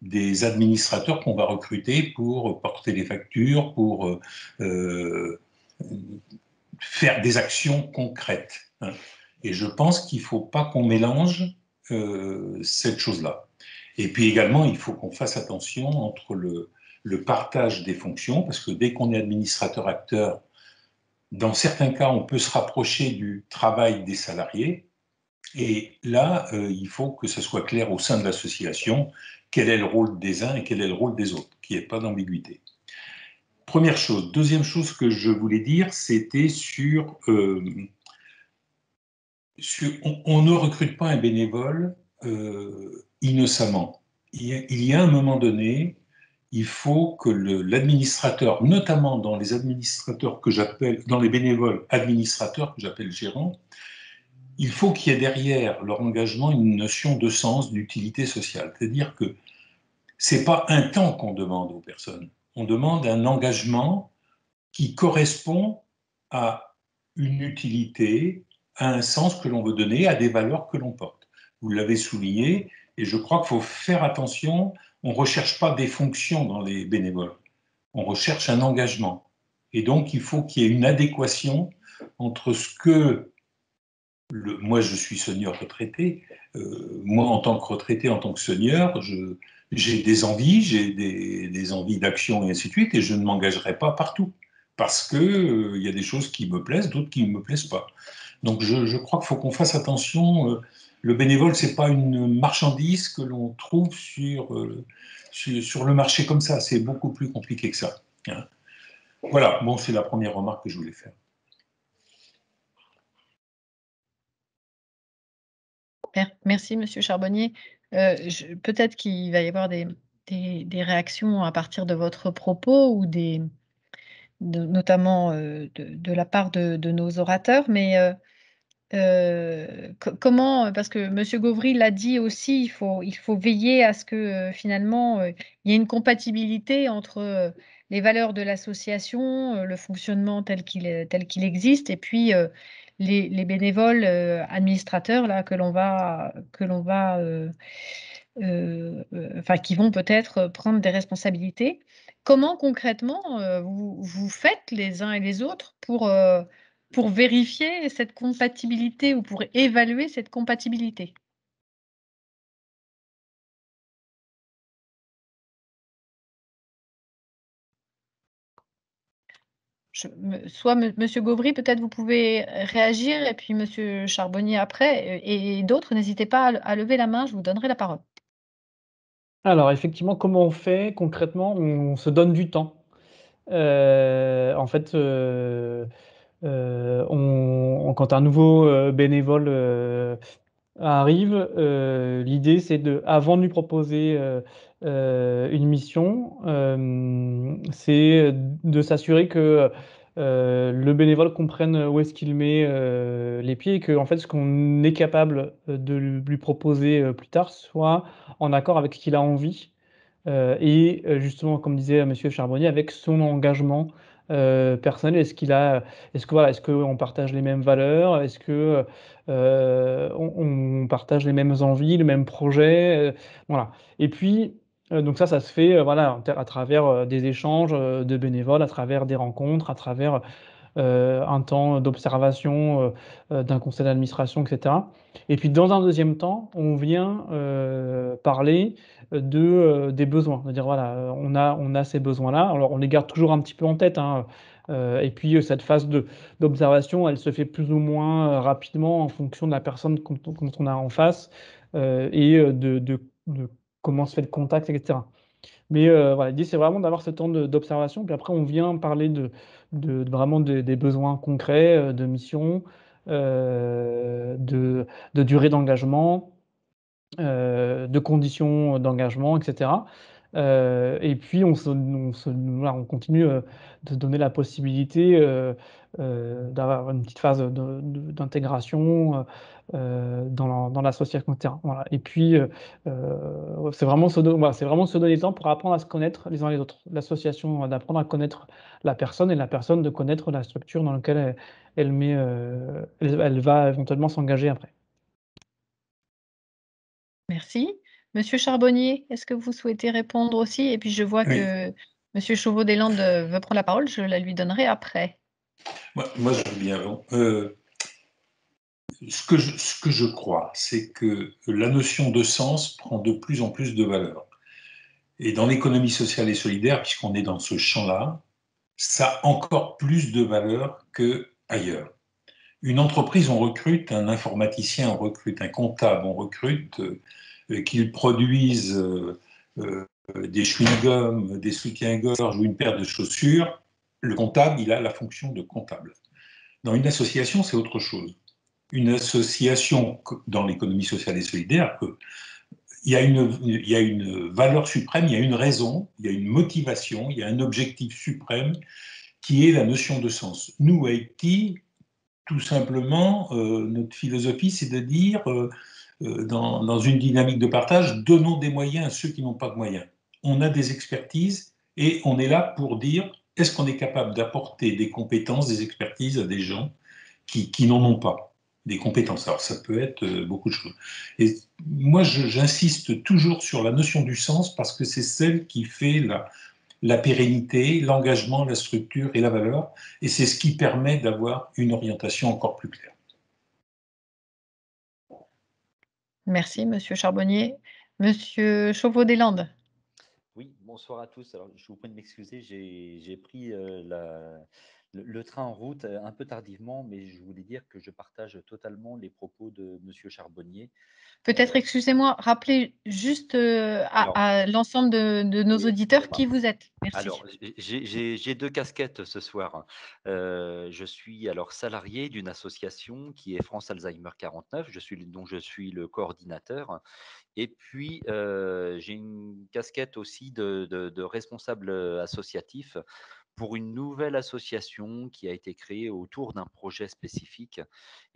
des administrateurs qu'on va recruter pour porter les factures, pour faire des actions concrètes. Hein. Et je pense qu'il ne faut pas qu'on mélange cette chose-là. Et puis également, il faut qu'on fasse attention entre le partage des fonctions, parce que dès qu'on est administrateur-acteur, dans certains cas, on peut se rapprocher du travail des salariés. Et là, il faut que ce soit clair au sein de l'association quel est le rôle des uns et quel est le rôle des autres, qu'il n'y ait pas d'ambiguïté. Première chose. Deuxième chose que je voulais dire, c'était on ne recrute pas un bénévole innocemment. Il y a un moment donné, il faut que l'administrateur, notamment dans les administrateurs que j'appelle, dans les bénévoles administrateurs que j'appelle gérants, il faut qu'il y ait derrière leur engagement une notion de sens, d'utilité sociale. C'est-à-dire que ce n'est pas un temps qu'on demande aux personnes, on demande un engagement qui correspond à une utilité, à un sens que l'on veut donner, à des valeurs que l'on porte. Vous l'avez souligné, et je crois qu'il faut faire attention, on ne recherche pas des fonctions dans les bénévoles, on recherche un engagement. Et donc, il faut qu'il y ait une adéquation entre ce que moi, je suis senior retraité. Moi, en tant que retraité, en tant que senior, j'ai des envies, j'ai des envies d'action et ainsi de suite, et je ne m'engagerai pas partout, parce qu'il y a des choses qui me plaisent, d'autres qui ne me plaisent pas. Donc, je crois qu'il faut qu'on fasse attention Le bénévole, ce n'est pas une marchandise que l'on trouve sur le marché comme ça. C'est beaucoup plus compliqué que ça. Hein. Voilà, bon, c'est la première remarque que je voulais faire. Merci, Monsieur Charbonnier. Peut-être qu'il va y avoir des réactions à partir de votre propos ou notamment de la part de nos orateurs, mais comment, parce que Monsieur Gauvry l'a dit aussi, il faut veiller à ce que finalement il y ait une compatibilité entre les valeurs de l'association, le fonctionnement tel qu'il existe, et puis les bénévoles administrateurs là que l'on va enfin qui vont peut-être prendre des responsabilités. Comment concrètement vous faites les uns et les autres pour vérifier cette compatibilité ou pour évaluer cette compatibilité? Soit Monsieur Gauvry, peut-être vous pouvez réagir, et puis Monsieur Charbonnier après, et d'autres, n'hésitez pas à lever la main, je vous donnerai la parole. Alors effectivement, comment on fait concrètement? On se donne du temps. En fait, quand un nouveau, bénévole, arrive, l'idée c'est avant de lui proposer, une mission, c'est de s'assurer que, le bénévole comprenne où est-ce qu'il met, les pieds, et qu'en fait ce qu'on est capable, de lui proposer, plus tard soit en accord avec ce qu'il a envie. Et justement, comme disait monsieur Charbonnier, avec son engagement, personnel. Est-ce qu'on partage les mêmes valeurs? Est-ce que, on partage les mêmes envies, les mêmes projets? Voilà. Et puis, donc ça se fait, voilà, à travers, des échanges, de bénévoles, à travers des rencontres, à travers, un temps d'observation, d'un conseil d'administration, et cetera. Et puis dans un deuxième temps, on vient, parler, des besoins. C'est-à-dire voilà, on a ces besoins-là. Alors on les garde toujours un petit peu en tête, hein, et puis, cette phase d'observation, elle se fait plus ou moins, rapidement en fonction de la personne quand on a en face, et de comment se fait le contact, et cetera. Mais voilà, l'idée, c'est vraiment d'avoir ce temps d'observation, puis après on vient parler vraiment des besoins concrets, de mission, de durée d'engagement, de conditions d'engagement, et cetera. Et puis voilà, on continue, de se donner la possibilité, d'avoir une petite phase d'intégration, dans l'association, et cetera. Voilà. Et puis, voilà, c'est vraiment se donner le temps pour apprendre à se connaître les uns les autres. L'association, d'apprendre à connaître la personne, et la personne de connaître la structure dans laquelle elle va éventuellement s'engager après. Merci. Monsieur Charbonnier, est-ce que vous souhaitez répondre aussi? Et puis je vois Oui. que Monsieur Chauveau-Deslandes veut prendre la parole, je la lui donnerai après. Moi, je veux bien. Bon. Ce que je crois, c'est que la notion de sens prend de plus en plus de valeur. Et dans l'économie sociale et solidaire, puisqu'on est dans ce champ-là, ça a encore plus de valeur qu'ailleurs. Une entreprise, on recrute un informaticien, on recrute un comptable, on recrute qu'il produise des chewing-gums, des soutiens-gorge ou une paire de chaussures. Le comptable, il a la fonction de comptable. Dans une association, c'est autre chose. Une association, dans l'économie sociale et solidaire, il y a une valeur suprême, il y a une raison, il y a une motivation, il y a un objectif suprême qui est la notion de sens. Nous, à Haïti, tout simplement, notre philosophie, c'est de dire, dans une dynamique de partage, donnons des moyens à ceux qui n'ont pas de moyens. On a des expertises et on est là pour dire, est-ce qu'on est capable d'apporter des compétences, des expertises à des gens qui n'en ont pas, des compétences. Alors ça peut être beaucoup de choses. Et moi, j'insiste toujours sur la notion du sens parce que c'est celle qui fait la pérennité, l'engagement, la structure et la valeur. Et c'est ce qui permet d'avoir une orientation encore plus claire. Merci, Monsieur Charbonnier. Monsieur Chauveau-Deslandes. Oui, bonsoir à tous. Alors, je vous prie de m'excuser, j'ai pris le train en route un peu tardivement, mais je voulais dire que je partage totalement les propos de Monsieur Charbonnier. Peut-être, excusez-moi, rappelez juste Alors, à l'ensemble de nos oui, auditeurs qui vous êtes. Merci. alors, j'ai 2 casquettes ce soir. Je suis alors salarié d'une association qui est France Alzheimer 49, dont je suis le coordinateur. Et puis, j'ai une casquette aussi de responsable associatif pour une nouvelle association qui a été créée autour d'un projet spécifique.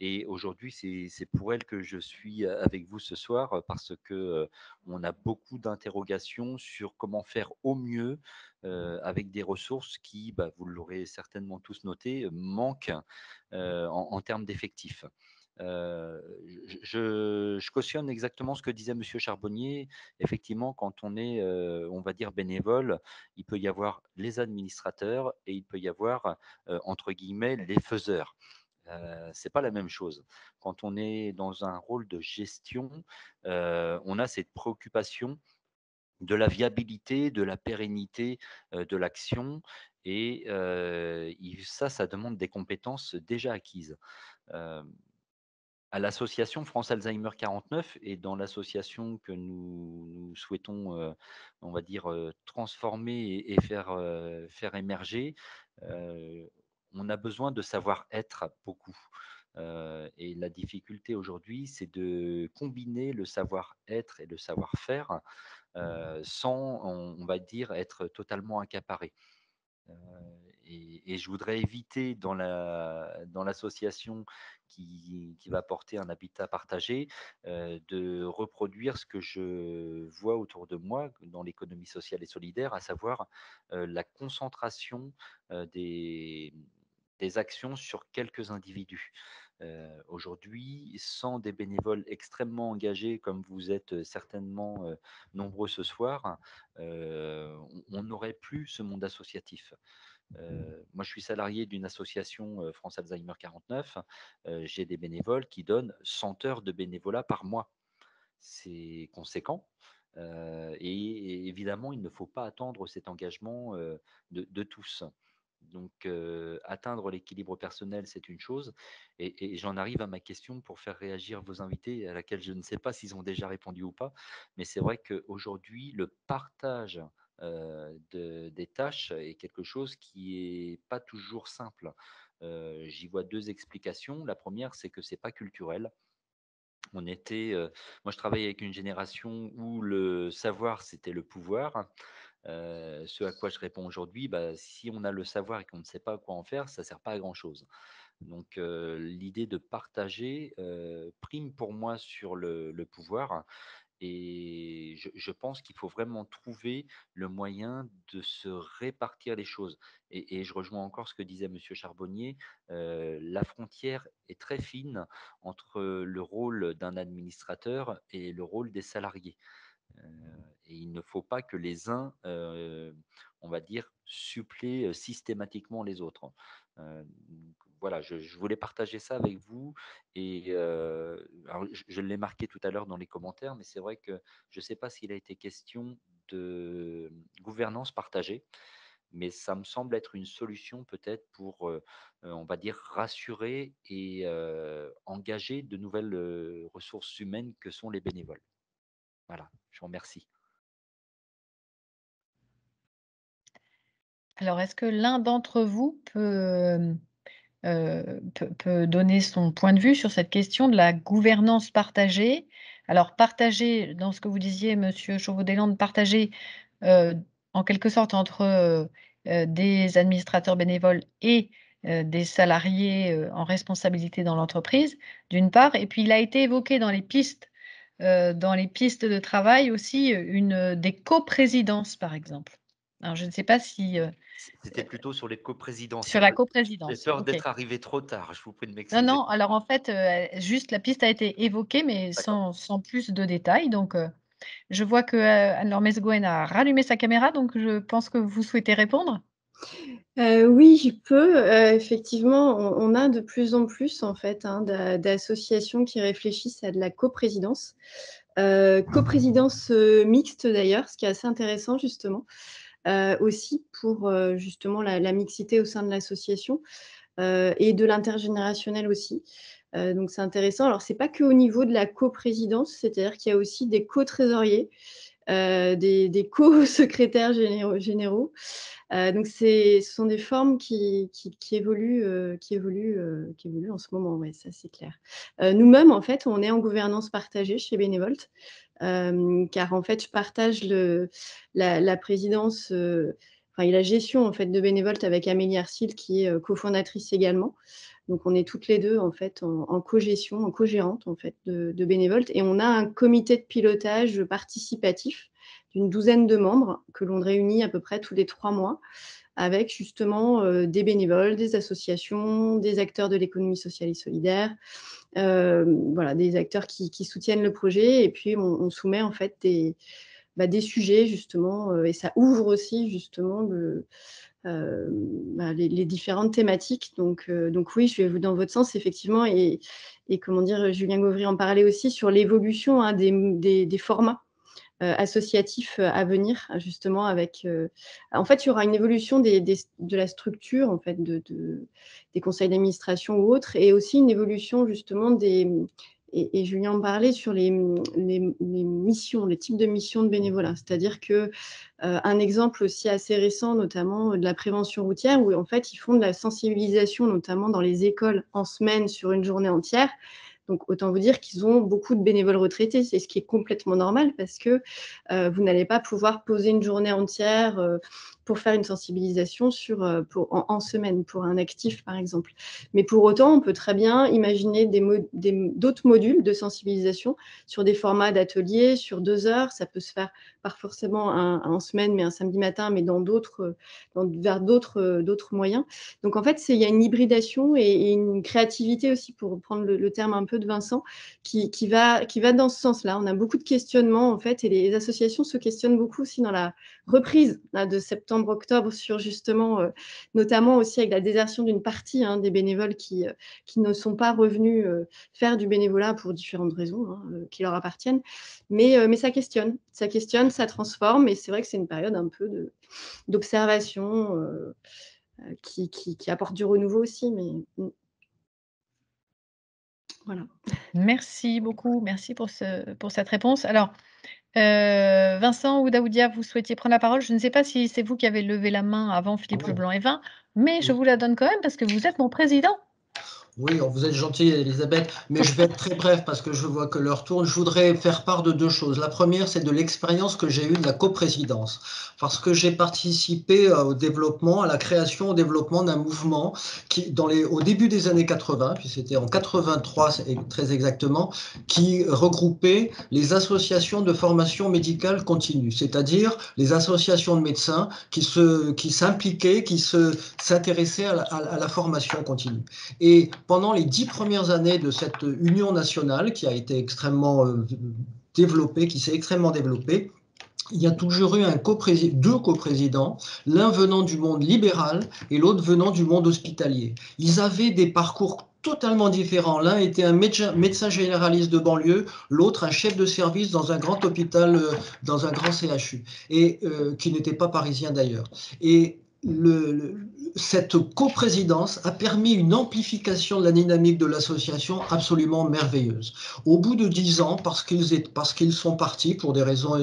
Et aujourd'hui, c'est pour elle que je suis avec vous ce soir parce que on a beaucoup d'interrogations sur comment faire au mieux avec des ressources qui, bah, vous l'aurez certainement tous noté, manquent en termes d'effectifs. Je cautionne exactement ce que disait Monsieur Charbonnier. Effectivement, quand on est, on va dire, bénévole, il peut y avoir les administrateurs et il peut y avoir, entre guillemets, les faiseurs. C'est pas la même chose. Quand on est dans un rôle de gestion, on a cette préoccupation de la viabilité, de la pérennité de l'action et ça demande des compétences déjà acquises. Euh, à l'association France Alzheimer 49 et dans l'association que nous souhaitons, on va dire, transformer et faire émerger, heu, on a besoin de savoir-être beaucoup. Et la difficulté aujourd'hui, c'est de combiner le savoir-être et le savoir-faire, sans, on va dire, être totalement accaparé. Heu et je voudrais éviter dans l'association qui va porter un habitat partagé, de reproduire ce que je vois autour de moi dans l'économie sociale et solidaire, à savoir, la concentration, des actions sur quelques individus. Aujourd'hui, sans des bénévoles extrêmement engagés comme vous êtes certainement, nombreux ce soir, on n'aurait plus ce monde associatif. Moi, je suis salarié d'une association France Alzheimer 49. J'ai des bénévoles qui donnent 100 heures de bénévolat par mois. C'est conséquent. Et évidemment, il ne faut pas attendre cet engagement de tous. Donc, atteindre l'équilibre personnel, c'est une chose. Et j'en arrive à ma question pour faire réagir vos invités, à laquelle je ne sais pas s'ils ont déjà répondu ou pas. Mais c'est vrai qu'aujourd'hui, le partage des tâches est quelque chose qui est pas toujours simple. J'y vois 2 explications. La première, c'est que c'est pas culturel. On était, moi je travaille avec une génération où le savoir, c'était le pouvoir. Ce à quoi je réponds aujourd'hui, bah, si on a le savoir et qu'on ne sait pas quoi en faire, ça sert pas à grand chose. Donc l'idée de partager prime pour moi sur le pouvoir. Et je pense qu'il faut vraiment trouver le moyen de se répartir les choses. Et je rejoins encore ce que disait Monsieur Charbonnier, la frontière est très fine entre le rôle d'un administrateur et le rôle des salariés. Et il ne faut pas que les uns, on va dire, suppléent systématiquement les autres. Donc voilà, je voulais partager ça avec vous. Et alors, je l'ai marqué tout à l'heure dans les commentaires, mais c'est vrai que je ne sais pas s'il a été question de gouvernance partagée, mais ça me semble être une solution peut-être pour, on va dire, rassurer et engager de nouvelles ressources humaines que sont les bénévoles. Voilà, je vous remercie. Alors, est-ce que l'un d'entre vous peut donner son point de vue sur cette question de la gouvernance partagée? Alors, partagée, dans ce que vous disiez, Monsieur Chauveau-Deslandes, partagée en quelque sorte entre des administrateurs bénévoles et des salariés en responsabilité dans l'entreprise, d'une part, et puis il a été évoqué dans les pistes de travail aussi des coprésidences, par exemple. Alors, je ne sais pas si C'était plutôt sur les coprésidences. sur C'est la vrai, j'ai coprésidence, peur OK. d'être arrivé trop tard. Je vous prie de Non, m'excuser. non, alors en fait, juste la piste a été évoquée, mais D'accord. sans plus de détails. Donc, je vois que, Anne-Laure Mesgouen a rallumé sa caméra, donc je pense que vous souhaitez répondre? Oui, je peux. Effectivement, on a de plus en plus, en fait, hein, d'associations qui réfléchissent à de la coprésidence. Coprésidence mixte d'ailleurs, ce qui est assez intéressant justement. aussi pour justement la mixité au sein de l'association et de l'intergénérationnel aussi. Donc c'est intéressant. Alors c'est pas qu'au niveau de la coprésidence, c'est-à-dire qu'il y a aussi des co-trésoriers, des co-secrétaires généraux. Donc ce sont des formes qui évoluent en ce moment, ouais, ça c'est clair. Nous-mêmes, en fait, on est en gouvernance partagée chez Benevolt, car en fait, je partage la présidence, et la gestion en fait de Benevolt avec Amélie Arcil, qui est cofondatrice également. Donc on est toutes les deux en fait en co-gestion, en co-gérante en fait de Benevolt, et on a un comité de pilotage participatif d'une douzaine de membres que l'on réunit à peu près tous les 3 mois, avec justement des bénévoles, des associations, des acteurs de l'économie sociale et solidaire, voilà, des acteurs qui soutiennent le projet, et puis on soumet en fait des sujets justement, et ça ouvre aussi justement les différentes thématiques. Donc oui, je vais dans votre sens effectivement, et comment dire, Julien Gauvry en parlait aussi sur l'évolution des formats associatifs à venir, justement avec... en fait, il y aura une évolution de la structure en fait, des conseils d'administration ou autres, et aussi une évolution justement et Julien en parlait sur les missions, les types de missions de bénévolat. C'est-à-dire que un exemple aussi assez récent, notamment de la prévention routière, où en fait ils font de la sensibilisation, notamment dans les écoles en semaine sur une journée entière. Donc, autant vous dire qu'ils ont beaucoup de bénévoles retraités, c'est ce qui est complètement normal, parce que vous n'allez pas pouvoir poser une journée entière pour faire une sensibilisation en semaine, pour un actif, par exemple. Mais pour autant, on peut très bien imaginer d'autres modules de sensibilisation sur des formats d'ateliers, sur 2 heures. Ça peut se faire pas forcément en semaine, mais un samedi matin, mais vers d'autres moyens. Donc, en fait, il y a une hybridation et une créativité aussi, pour reprendre le terme un peu de Vincent, qui va dans ce sens-là. On a beaucoup de questionnements, en fait, et les associations se questionnent beaucoup aussi dans la reprise là, de septembre-octobre, sur justement, notamment aussi avec la désertion d'une partie des bénévoles qui ne sont pas revenus faire du bénévolat pour différentes raisons qui leur appartiennent. Mais ça questionne, ça transforme, et c'est vrai que c'est une période un peu d'observation qui apporte du renouveau aussi. Mais voilà. Merci beaucoup, merci pour cette réponse. Alors, Vincent ou Daoudia, vous souhaitiez prendre la parole? Je ne sais pas si c'est vous qui avez levé la main avant Philippe Leblanc-Evin, mais je vous la donne quand même parce que vous êtes mon président. Oui, vous êtes gentille, Elisabeth, mais je vais être très bref parce que je vois que l'heure tourne. Je voudrais faire part de 2 choses. La première, c'est de l'expérience que j'ai eue de la coprésidence, parce que j'ai participé au développement, à la création, au développement d'un mouvement qui, au début des années 80, puis c'était en 83 très exactement, qui regroupait les associations de formation médicale continue, c'est-à-dire les associations de médecins qui s'impliquaient, qui s'intéressaient à la formation continue. Et pendant les 10 premières années de cette union nationale qui a été extrêmement développée, qui s'est extrêmement développée, il y a toujours eu deux coprésidents, l'un venant du monde libéral et l'autre venant du monde hospitalier. Ils avaient des parcours totalement différents. L'un était un médecin généraliste de banlieue, l'autre un chef de service dans un grand hôpital, dans un grand CHU, et qui n'était pas parisien d'ailleurs. Et cette coprésidence a permis une amplification de la dynamique de l'association absolument merveilleuse. Au bout de 10 ans, parce qu'ils sont partis pour des raisons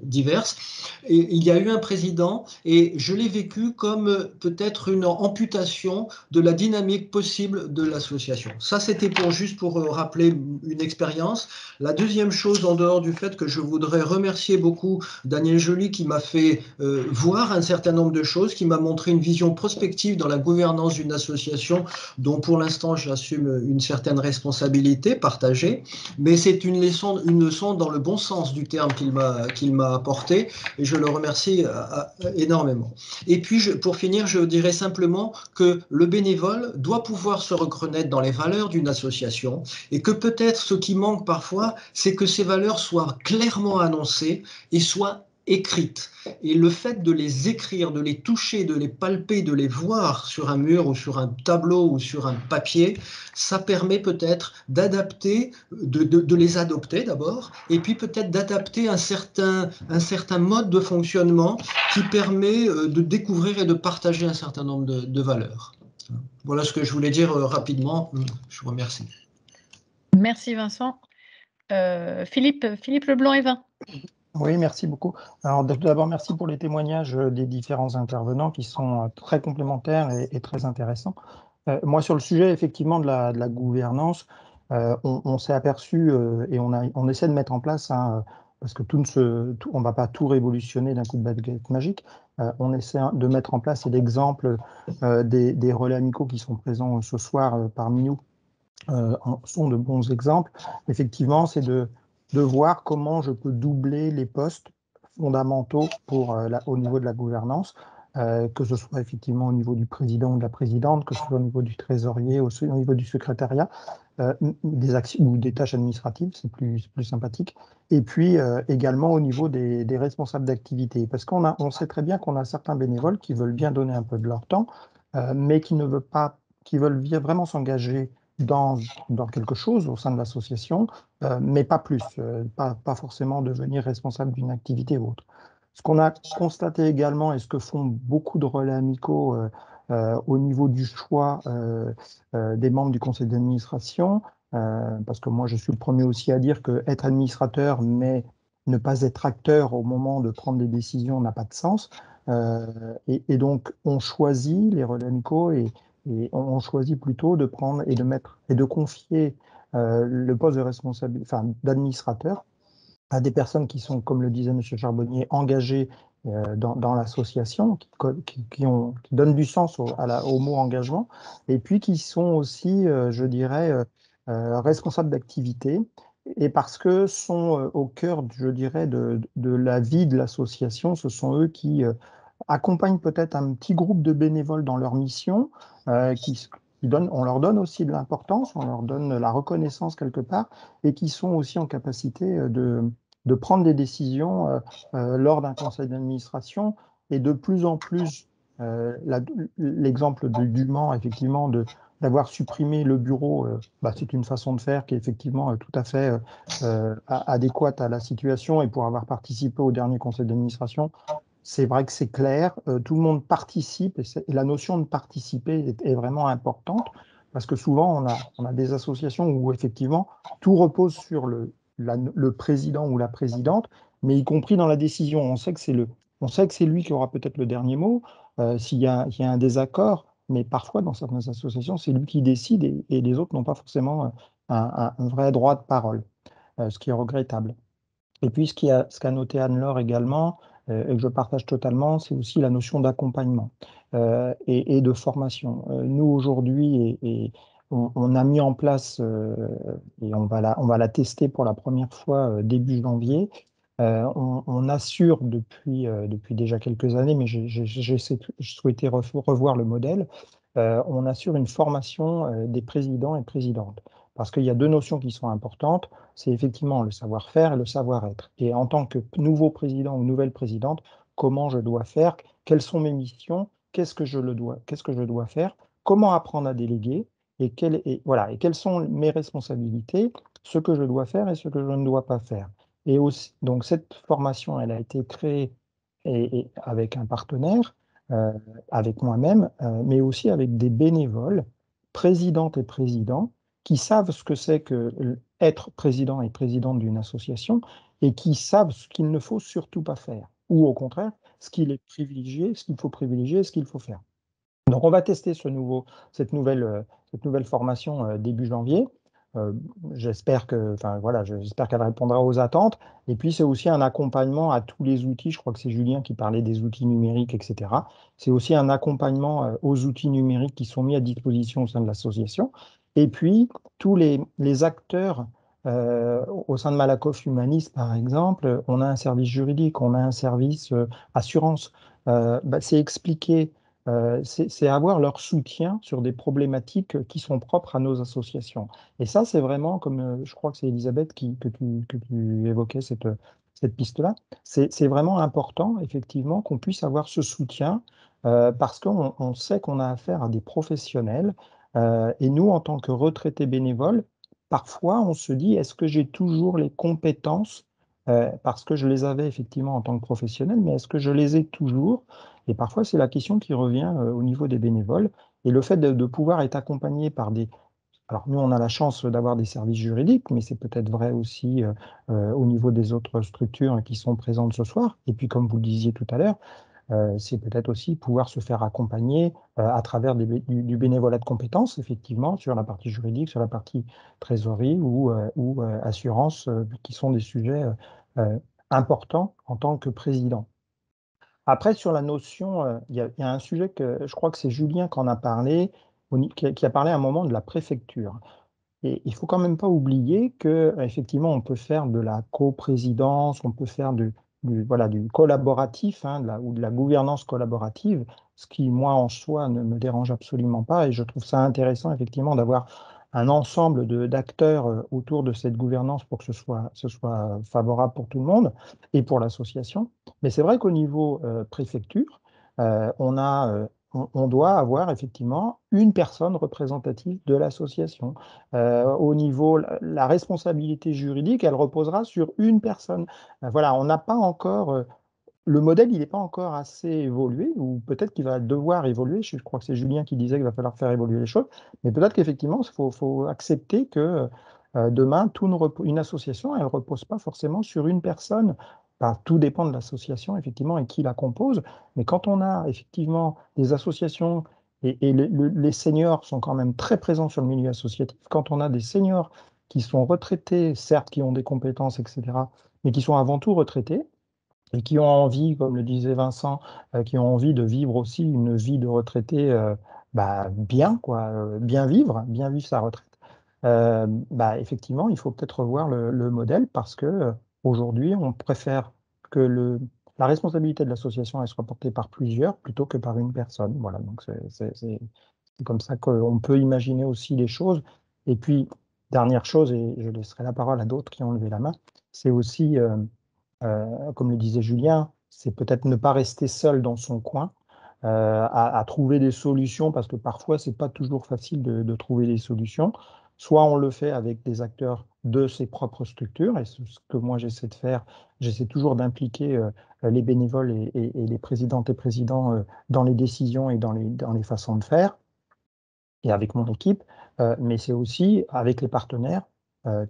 diverses, et il y a eu un président, et je l'ai vécu comme peut-être une amputation de la dynamique possible de l'association. Ça, c'était juste pour rappeler une expérience. La deuxième chose, en dehors du fait que je voudrais remercier beaucoup Daniel Joly, qui m'a fait voir un certain nombre de choses, qui m'a montré une vision prospective dans la gouvernance d'une association dont pour l'instant j'assume une certaine responsabilité partagée, mais c'est une leçon dans le bon sens du terme qu'il m'a apporté, et je le remercie énormément. Et puis pour finir, je dirais simplement que le bénévole doit pouvoir se reconnaître dans les valeurs d'une association, et que peut-être ce qui manque parfois, c'est que ces valeurs soient clairement annoncées et soient écrites. Et le fait de les écrire, de les toucher, de les palper, de les voir sur un mur ou sur un tableau ou sur un papier, ça permet peut-être d'adapter, de les adopter d'abord, et puis peut-être d'adapter un certain mode de fonctionnement qui permet de découvrir et de partager un certain nombre de valeurs. Voilà ce que je voulais dire rapidement. Je vous remercie. Merci Vincent. Philippe Leblanc-Evin. Oui, merci beaucoup. Alors d'abord, merci pour les témoignages des différents intervenants qui sont très complémentaires et très intéressants. Moi, sur le sujet effectivement de la gouvernance, on s'est aperçu et on essaie de mettre en place, parce que on ne va pas tout révolutionner d'un coup de baguette magique, on essaie de mettre en place, et l'exemple des relais amicaux qui sont présents ce soir parmi nous sont de bons exemples. Effectivement, c'est de voir comment je peux doubler les postes fondamentaux au niveau de la gouvernance, que ce soit effectivement au niveau du président ou de la présidente, que ce soit au niveau du trésorier, au niveau du secrétariat, des actions ou des tâches administratives, c'est plus sympathique, et puis également au niveau des responsables d'activité, parce on sait très bien qu'on a certains bénévoles qui veulent bien donner un peu de leur temps, mais qui veulent vraiment s'engager dans quelque chose au sein de l'association, mais pas plus, pas forcément devenir responsable d'une activité ou autre. Ce qu'on a constaté également, et ce que font beaucoup de relais amicaux au niveau du choix des membres du conseil d'administration, parce que moi je suis le premier aussi à dire que être administrateur, mais ne pas être acteur au moment de prendre des décisions n'a pas de sens. Et donc on choisit les relais amicaux et on choisit plutôt de prendre et de confier le poste de responsable, enfin d'administrateur, à des personnes qui sont, comme le disait M. Charbonnier, engagées dans l'association, qui donnent du sens au mot engagement, et puis qui sont aussi, je dirais, responsables d'activité, et parce que sont au cœur, je dirais, de la vie de l'association. Ce sont eux qui accompagnent peut-être un petit groupe de bénévoles dans leur mission, on leur donne aussi de l'importance, on leur donne la reconnaissance quelque part, et qui sont aussi en capacité de prendre des décisions lors d'un conseil d'administration. Et de plus en plus, l'exemple du Mans, effectivement, d'avoir supprimé le bureau, c'est une façon de faire qui est effectivement tout à fait adéquate à la situation. Et pour avoir participé au dernier conseil d'administration, c'est vrai que c'est clair, tout le monde participe, et la notion de participer est vraiment importante, parce que souvent on a des associations où effectivement tout repose sur le président ou la présidente, mais y compris dans la décision. On sait que c'est lui qui aura peut-être le dernier mot s'il y a un désaccord, mais parfois dans certaines associations, c'est lui qui décide, et les autres n'ont pas forcément un vrai droit de parole, ce qui est regrettable. Et puis, ce qu'a noté Anne-Laure également, et que je partage totalement, c'est aussi la notion d'accompagnement et de formation. Nous, aujourd'hui, on a mis en place, et on va la tester pour la première fois début janvier, on assure depuis déjà quelques années, mais j'ai souhaité revoir le modèle, on assure une formation des présidents et présidentes. Parce qu'il y a deux notions qui sont importantes, c'est effectivement le savoir-faire et le savoir-être. Et en tant que nouveau président ou nouvelle présidente, comment je dois faire, quelles sont mes missions, qu'est-ce que je dois faire, comment apprendre à déléguer, et quelles sont mes responsabilités, ce que je dois faire et ce que je ne dois pas faire. Et aussi, donc cette formation, elle a été créée et avec un partenaire, avec moi-même, mais aussi avec des bénévoles, présidentes et présidents, qui savent ce que c'est que être président et présidente d'une association, et qui savent ce qu'il ne faut surtout pas faire, ou au contraire, ce qu'il faut privilégier, ce qu'il faut faire. Donc on va tester cette nouvelle formation début janvier. J'espère qu'elle répondra aux attentes. Et puis c'est aussi un accompagnement à tous les outils. Je crois que c'est Julien qui parlait des outils numériques, etc. C'est aussi un accompagnement aux outils numériques qui sont mis à disposition au sein de l'association. Et puis tous les acteurs au sein de Malakoff Humanis, par exemple, on a un service juridique, on a un service assurance. C'est expliquer. C'est avoir leur soutien sur des problématiques qui sont propres à nos associations. Et ça, c'est vraiment, comme je crois que c'est Elisabeth que tu évoquais cette piste-là. C'est vraiment important, effectivement, qu'on puisse avoir ce soutien parce qu'on sait qu'on a affaire à des professionnels. Et nous, en tant que retraités bénévoles, parfois, on se dit, est-ce que j'ai toujours les compétences parce que je les avais effectivement en tant que professionnel, mais est-ce que je les ai toujours? Et parfois, c'est la question qui revient au niveau des bénévoles. Et le fait de pouvoir être accompagné par des... Alors, nous, on a la chance d'avoir des services juridiques, mais c'est peut-être vrai aussi au niveau des autres structures qui sont présentes ce soir. Et puis, comme vous le disiez tout à l'heure, c'est peut-être aussi pouvoir se faire accompagner à travers du bénévolat de compétences, effectivement, sur la partie juridique, sur la partie trésorerie ou assurance, qui sont des sujets importants en tant que président. Après, sur la notion, il y a un sujet que je crois que c'est Julien qui en a parlé, qui a parlé à un moment de la préfecture. Et il faut quand même pas oublier que effectivement, on peut faire de la coprésidence, on peut faire voilà, du collaboratif, hein, ou de la gouvernance collaborative, ce qui, moi, en soi, ne me dérange absolument pas. Et je trouve ça intéressant, effectivement, d'avoir un ensemble d'acteurs autour de cette gouvernance pour que ce soit favorable pour tout le monde et pour l'association. Mais c'est vrai qu'au niveau préfecture, on doit avoir effectivement une personne représentative de l'association. Au niveau, la responsabilité juridique, elle reposera sur une personne. Voilà, on n'a pas encore, le modèle, il n'est pas encore assez évolué, ou peut-être qu'il va devoir évoluer. Je crois que c'est Julien qui disait qu'il va falloir faire évoluer les choses, mais peut-être qu'effectivement, il faut accepter que demain, une association, elle ne repose pas forcément sur une personne. Bah, tout dépend de l'association, effectivement, et qui la compose. Mais quand on a effectivement des associations, et les seniors sont quand même très présents sur le milieu associatif, quand on a des seniors qui sont retraités, certes, qui ont des compétences, etc., mais qui sont avant tout retraités, et qui ont envie, comme le disait Vincent, qui ont envie de vivre aussi une vie de retraité bien, quoi, bien vivre sa retraite. Effectivement, il faut peut-être revoir le modèle parce que aujourd'hui, on préfère que la responsabilité de l'association elle soit portée par plusieurs plutôt que par une personne. Voilà, donc c'est comme ça qu'on peut imaginer aussi les choses. Et puis, dernière chose, et je laisserai la parole à d'autres qui ont levé la main, c'est aussi comme le disait Julien, c'est peut-être ne pas rester seul dans son coin, à trouver des solutions, parce que parfois, ce n'est pas toujours facile de trouver des solutions. Soit on le fait avec des acteurs de ses propres structures, et ce que moi j'essaie de faire, j'essaie toujours d'impliquer les bénévoles et les présidentes et présidents dans les décisions et dans les façons de faire, et avec mon équipe, mais c'est aussi avec les partenaires,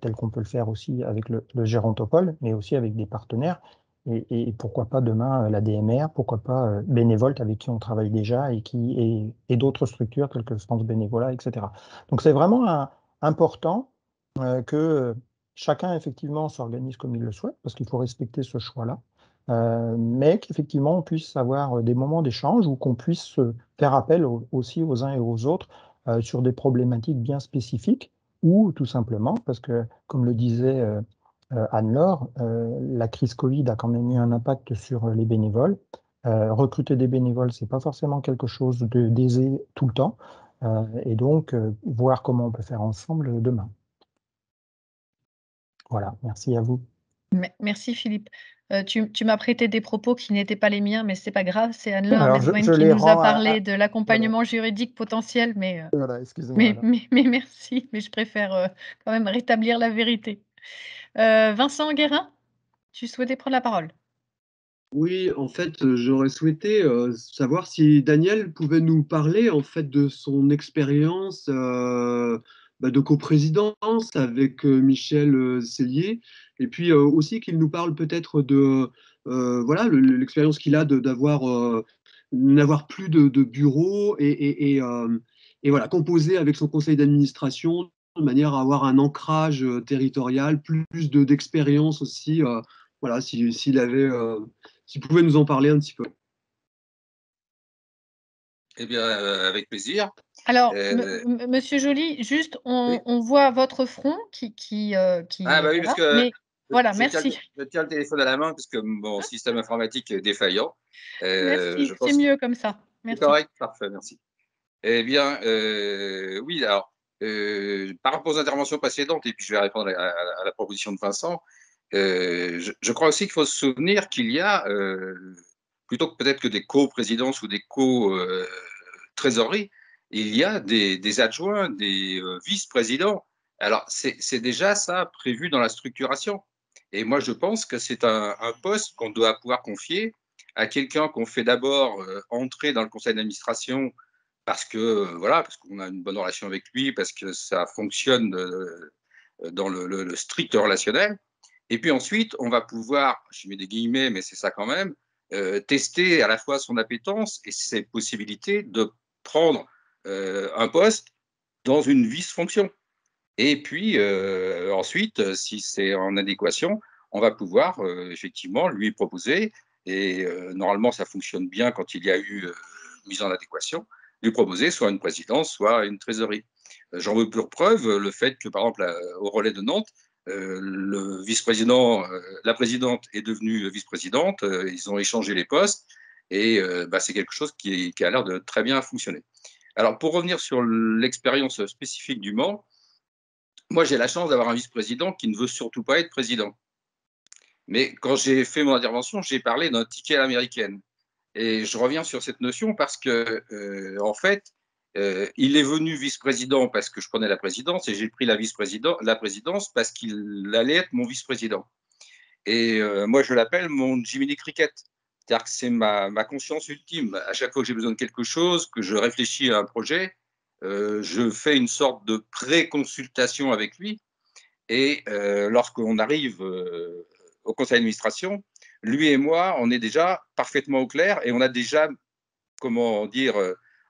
tel qu'on peut le faire aussi avec le Gérontopole, mais aussi avec des partenaires, et pourquoi pas demain la DMR, pourquoi pas Bénévolte avec qui on travaille déjà et d'autres structures telles que France Bénévolat, etc. Donc c'est vraiment important que chacun effectivement s'organise comme il le souhaite, parce qu'il faut respecter ce choix-là, mais qu'effectivement on puisse avoir des moments d'échange où qu'on puisse faire appel aussi aux uns et aux autres sur des problématiques bien spécifiques, ou tout simplement, parce que, comme le disait Anne-Laure, la crise Covid a quand même eu un impact sur les bénévoles. Recruter des bénévoles, ce n'est pas forcément quelque chose d'aisé tout le temps, et donc voir comment on peut faire ensemble demain. Voilà, merci à vous. Merci Philippe. Tu m'as prêté des propos qui n'étaient pas les miens, mais c'est pas grave, c'est Anne-Laure Alors, Mesgouen je qui les nous a rends parlé de l'accompagnement juridique potentiel, mais Voilà, excusez-moi. merci, mais je préfère quand même rétablir la vérité. Vincent Guérin, tu souhaitais prendre la parole? Oui, en fait, j'aurais souhaité savoir si Daniel pouvait nous parler en fait de son expérience de coprésidence avec Michel Sellier, et puis aussi qu'il nous parle peut-être de voilà l'expérience qu'il a n'avoir plus de bureau et voilà composer avec son conseil d'administration de manière à avoir un ancrage territorial, plus d'expérience aussi. Voilà, s'il avait s'il pouvait nous en parler un petit peu. Eh bien, avec plaisir. Alors, Monsieur Joly, juste, Oui. on voit votre front qui Ah bah oui, parce que mais voilà, je merci. tiens le téléphone à la main parce que mon système informatique est défaillant. Merci, Je c'est pense mieux comme ça. c'est Merci. correct, parfait, merci. Eh bien, oui, alors, par rapport aux interventions précédentes, et puis je vais répondre à la proposition de Vincent, je crois aussi qu'il faut se souvenir qu'il y a, plutôt que peut-être que des co-présidences ou des co-trésoreries, il y a des adjoints, des vice-présidents. Alors, c'est déjà ça prévu dans la structuration. Et moi, je pense que c'est un poste qu'on doit pouvoir confier à quelqu'un qu'on fait d'abord entrer dans le conseil d'administration parce que voilà, parce qu'on a une bonne relation avec lui, parce que ça fonctionne dans le strict relationnel. Et puis ensuite, on va pouvoir, je mets des guillemets, mais c'est ça quand même, tester à la fois son appétence et ses possibilités de prendre un poste dans une vice-fonction. Et puis ensuite, si c'est en adéquation, on va pouvoir effectivement lui proposer, et normalement ça fonctionne bien quand il y a eu mise en adéquation, lui proposer soit une présidence, soit une trésorerie. J'en veux pour preuve le fait que, par exemple, au relais de Nantes, le vice-président, la présidente est devenue vice-présidente, ils ont échangé les postes, et c'est quelque chose qui a l'air de très bien fonctionner. Alors, pour revenir sur l'expérience spécifique du Mans, moi, j'ai la chance d'avoir un vice-président qui ne veut surtout pas être président. Mais quand j'ai fait mon intervention, j'ai parlé d'un ticket à l'américaine. Et je reviens sur cette notion parce que, en fait, il est venu vice-président parce que je prenais la présidence, et j'ai pris la présidence parce qu'il allait être mon vice-président. Et moi, je l'appelle mon Jiminy Cricket. C'est-à-dire que c'est ma conscience ultime. À chaque fois que j'ai besoin de quelque chose, que je réfléchis à un projet, je fais une sorte de pré-consultation avec lui. Et lorsqu'on arrive au conseil d'administration, lui et moi, on est déjà parfaitement au clair, et on a déjà, comment dire,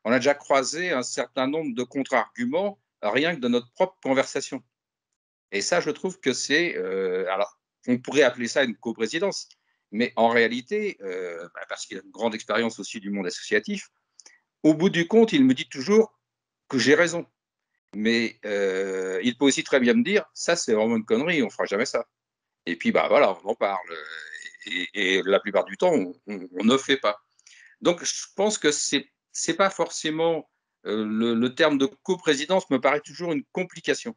on a déjà croisé un certain nombre de contre-arguments rien que de notre propre conversation. Et ça, je trouve que c'est, alors, on pourrait appeler ça une coprésidence, mais en réalité, parce qu'il a une grande expérience aussi du monde associatif, au bout du compte, il me dit toujours que j'ai raison. Mais il peut aussi très bien me dire, ça c'est vraiment une connerie, on ne fera jamais ça. Et puis voilà, on en parle. Et la plupart du temps, on ne fait pas. Donc je pense que c'est pas forcément le terme de coprésidence me paraît toujours une complication.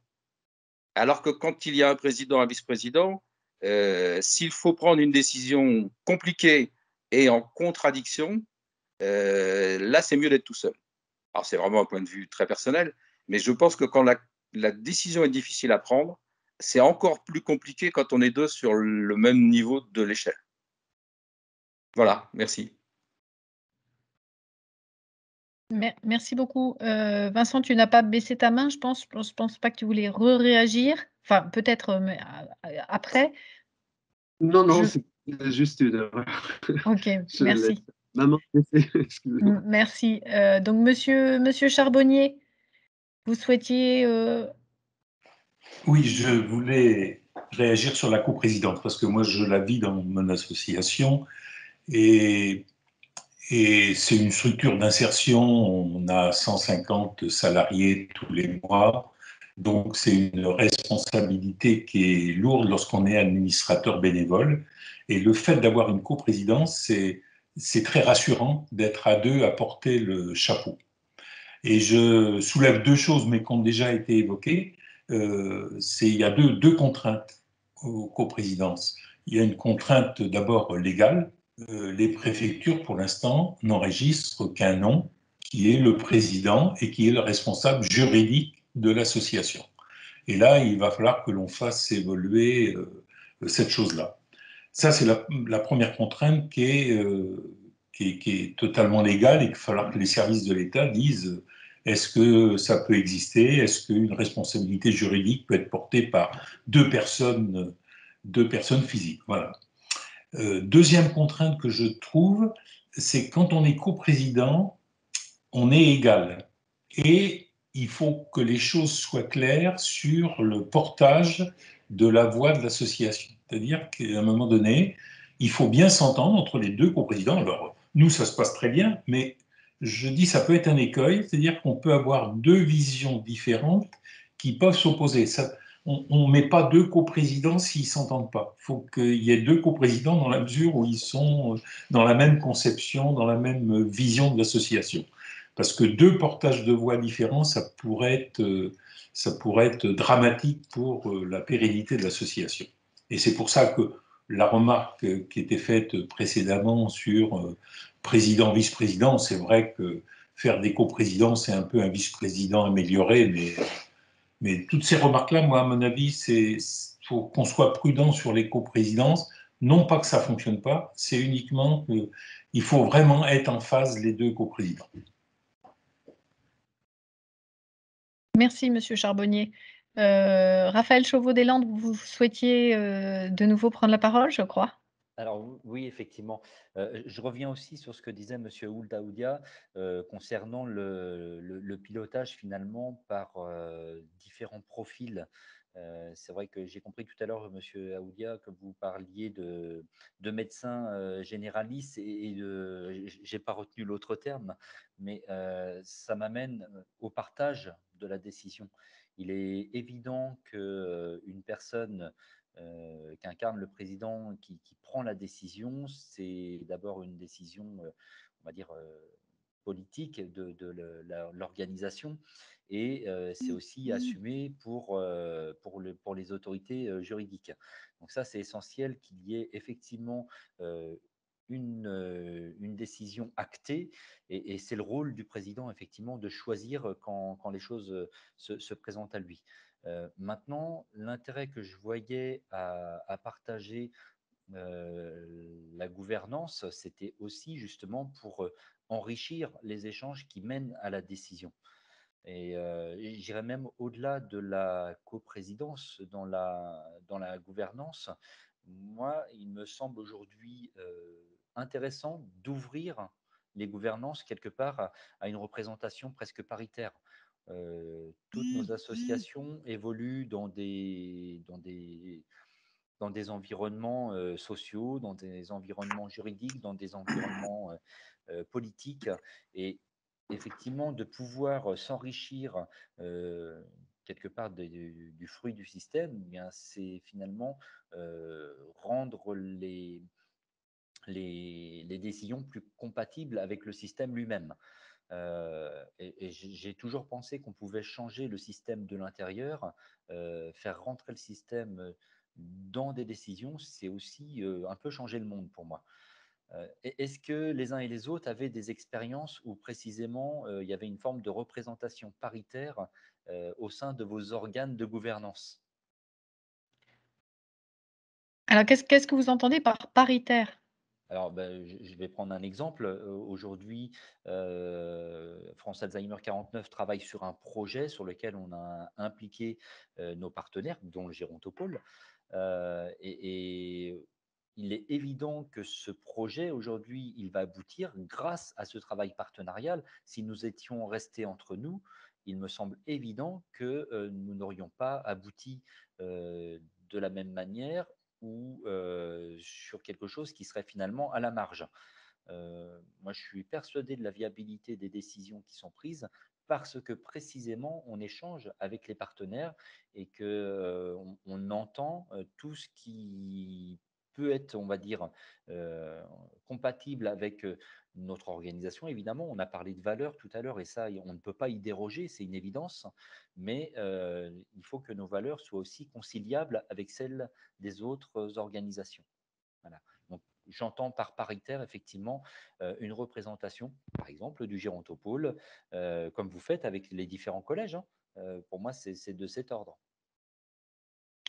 Alors que quand il y a un président, un vice-président, s'il faut prendre une décision compliquée et en contradiction, là c'est mieux d'être tout seul. Alors c'est vraiment un point de vue très personnel, mais je pense que quand la décision est difficile à prendre, c'est encore plus compliqué quand on est deux sur le même niveau de l'échelle. Voilà, merci. Merci beaucoup. Vincent, tu n'as pas baissé ta main, je pense. Je pense pas que tu voulais réagir. Enfin, peut-être après. Non, c'est juste une erreur. Ok, merci. Maman, excusez-moi. Merci. Donc, monsieur Charbonnier, vous souhaitiez... Oui, je voulais réagir sur la coprésidence, parce que moi, je la vis dans mon association, et c'est une structure d'insertion. On a 150 salariés tous les mois, donc c'est une responsabilité qui est lourde lorsqu'on est administrateur bénévole. Et le fait d'avoir une coprésidence, c'est très rassurant d'être à deux à porter le chapeau. Et je soulève deux choses, mais qui ont déjà été évoquées. Il y a deux contraintes aux coprésidences. Il y a une contrainte d'abord légale. Les préfectures, pour l'instant, n'enregistrent qu'un nom, qui est le président et qui est le responsable juridique de l'association. Et là, il va falloir que l'on fasse évoluer cette chose-là. Ça, c'est la première contrainte qui est totalement légale, et qu'il va falloir que les services de l'État disent est-ce que ça peut exister, est-ce qu'une responsabilité juridique peut être portée par deux personnes physiques. Voilà. Deuxième contrainte que je trouve, c'est quand on est coprésident, on est égal. Et il faut que les choses soient claires sur le portage de la voix de l'association. C'est-à-dire qu'à un moment donné, il faut bien s'entendre entre les deux coprésidents. Alors, nous, ça se passe très bien, mais je dis ça peut être un écueil, c'est-à-dire qu'on peut avoir deux visions différentes qui peuvent s'opposer. On ne met pas deux coprésidents s'ils ne s'entendent pas. Il faut qu'il y ait deux coprésidents dans la mesure où ils sont dans la même conception, dans la même vision de l'association. Parce que deux portages de voix différents, ça pourrait être dramatique pour la pérennité de l'association. Et c'est pour ça que la remarque qui était faite précédemment sur président, vice-président, c'est vrai que faire des coprésidents, c'est un peu un vice-président amélioré, mais toutes ces remarques-là, moi, à mon avis, il faut qu'on soit prudent sur les coprésidences. Non pas que ça ne fonctionne pas, c'est uniquement qu'il faut vraiment être en phase les deux coprésidents. Merci, Monsieur Charbonnier. Raphaël Chauveau-Deslandes, vous souhaitiez de nouveau prendre la parole, je crois. Alors oui, effectivement. Je reviens aussi sur ce que disait Monsieur Ould Daoudia concernant le pilotage finalement par différents profils. C'est vrai que j'ai compris tout à l'heure, Monsieur Aoudia, que vous parliez de médecins généralistes et j'ai pas retenu l'autre terme, mais ça m'amène au partage de la décision. Il est évident qu'une personne qui incarne le président, qui prend la décision, c'est d'abord une décision, on va dire, politique de l'organisation, et c'est aussi assumé pour les autorités juridiques. Donc ça, c'est essentiel qu'il y ait effectivement une décision actée, et c'est le rôle du président, effectivement, de choisir quand les choses se présentent à lui. Maintenant, l'intérêt que je voyais à partager la gouvernance, c'était aussi justement pour enrichir les échanges qui mènent à la décision. Et j'irais même au-delà de la coprésidence dans la gouvernance. Moi, il me semble aujourd'hui intéressant d'ouvrir les gouvernances quelque part à une représentation presque paritaire. Toutes nos associations évoluent dans des environnements sociaux, dans des environnements juridiques, dans des environnements politiques, et effectivement de pouvoir s'enrichir quelque part du fruit du système, eh bien c'est finalement rendre les décisions plus compatibles avec le système lui-même. Et j'ai toujours pensé qu'on pouvait changer le système de l'intérieur, faire rentrer le système dans des décisions, c'est aussi un peu changer le monde pour moi. Est-ce que les uns et les autres avaient des expériences où précisément il y avait une forme de représentation paritaire au sein de vos organes de gouvernance? Alors, qu'est-ce que vous entendez par paritaire? Alors, ben, je vais prendre un exemple. Aujourd'hui, France Alzheimer 49 travaille sur un projet sur lequel on a impliqué nos partenaires, dont le Gérontopole. Et il est évident que ce projet, aujourd'hui, il va aboutir grâce à ce travail partenarial. Si nous étions restés entre nous, il me semble évident que nous n'aurions pas abouti de la même manière, ou sur quelque chose qui serait finalement à la marge. Moi, je suis persuadé de la viabilité des décisions qui sont prises parce que précisément on échange avec les partenaires et que on entend tout ce qui peut être, on va dire, compatible avec notre organisation. Évidemment, on a parlé de valeurs tout à l'heure et ça, on ne peut pas y déroger, c'est une évidence, mais il faut que nos valeurs soient aussi conciliables avec celles des autres organisations. Voilà. Donc, j'entends par paritaire, effectivement, une représentation, par exemple, du Gérontopole, comme vous faites avec les différents collèges. Hein. Pour moi, c'est de cet ordre.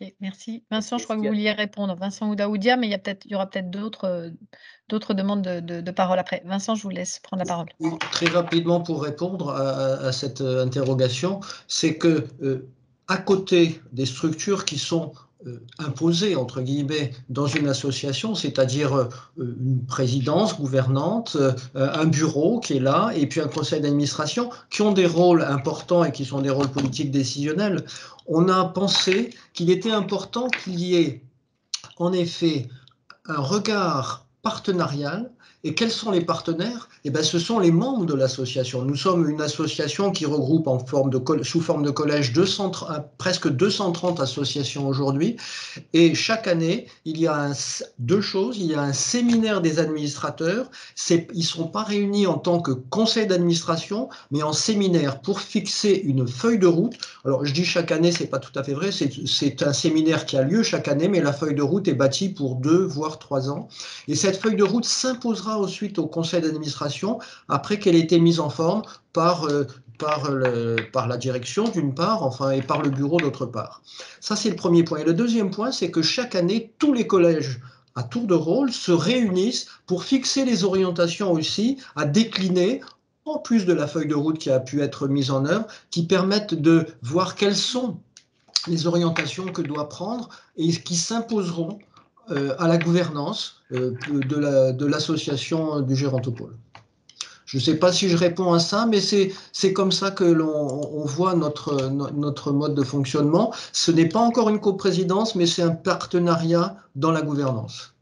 Ok, merci. Vincent, je Est-ce crois que qu'il vous y a... vouliez répondre. Vincent ou Daoudia, mais il y aura peut-être d'autres demandes de parole après. Vincent, je vous laisse prendre la parole. Oui, très rapidement pour répondre à cette interrogation, c'est que à côté des structures qui sont imposées, entre guillemets, dans une association, c'est-à-dire une présidence gouvernante, un bureau qui est là, et puis un conseil d'administration, qui ont des rôles importants et qui sont des rôles politiques décisionnels, on a pensé qu'il était important qu'il y ait en effet un regard partenarial Et quels sont les partenaires? Eh bien, ce sont les membres de l'association. Nous sommes une association qui regroupe sous forme de collège presque 230 associations aujourd'hui. Et chaque année, il y a deux choses. Il y a un séminaire des administrateurs. Ils ne sont pas réunis en tant que conseil d'administration, mais en séminaire pour fixer une feuille de route. Alors, je dis chaque année, ce n'est pas tout à fait vrai. C'est un séminaire qui a lieu chaque année, mais la feuille de route est bâtie pour 2 voire 3 ans. Et cette feuille de route s'imposera ensuite au conseil d'administration après qu'elle ait été mise en forme par la direction d'une part, enfin, et par le bureau d'autre part. Ça, c'est le premier point. Et le deuxième point, c'est que chaque année, tous les collèges à tour de rôle se réunissent pour fixer les orientations aussi à décliner, en plus de la feuille de route qui a pu être mise en œuvre, qui permettent de voir quelles sont les orientations que doit prendre et qui s'imposeront à la gouvernance de l'association du Gérontopole. Je ne sais pas si je réponds à ça, mais c'est comme ça que l'on voit notre mode de fonctionnement. Ce n'est pas encore une coprésidence, mais c'est un partenariat dans la gouvernance.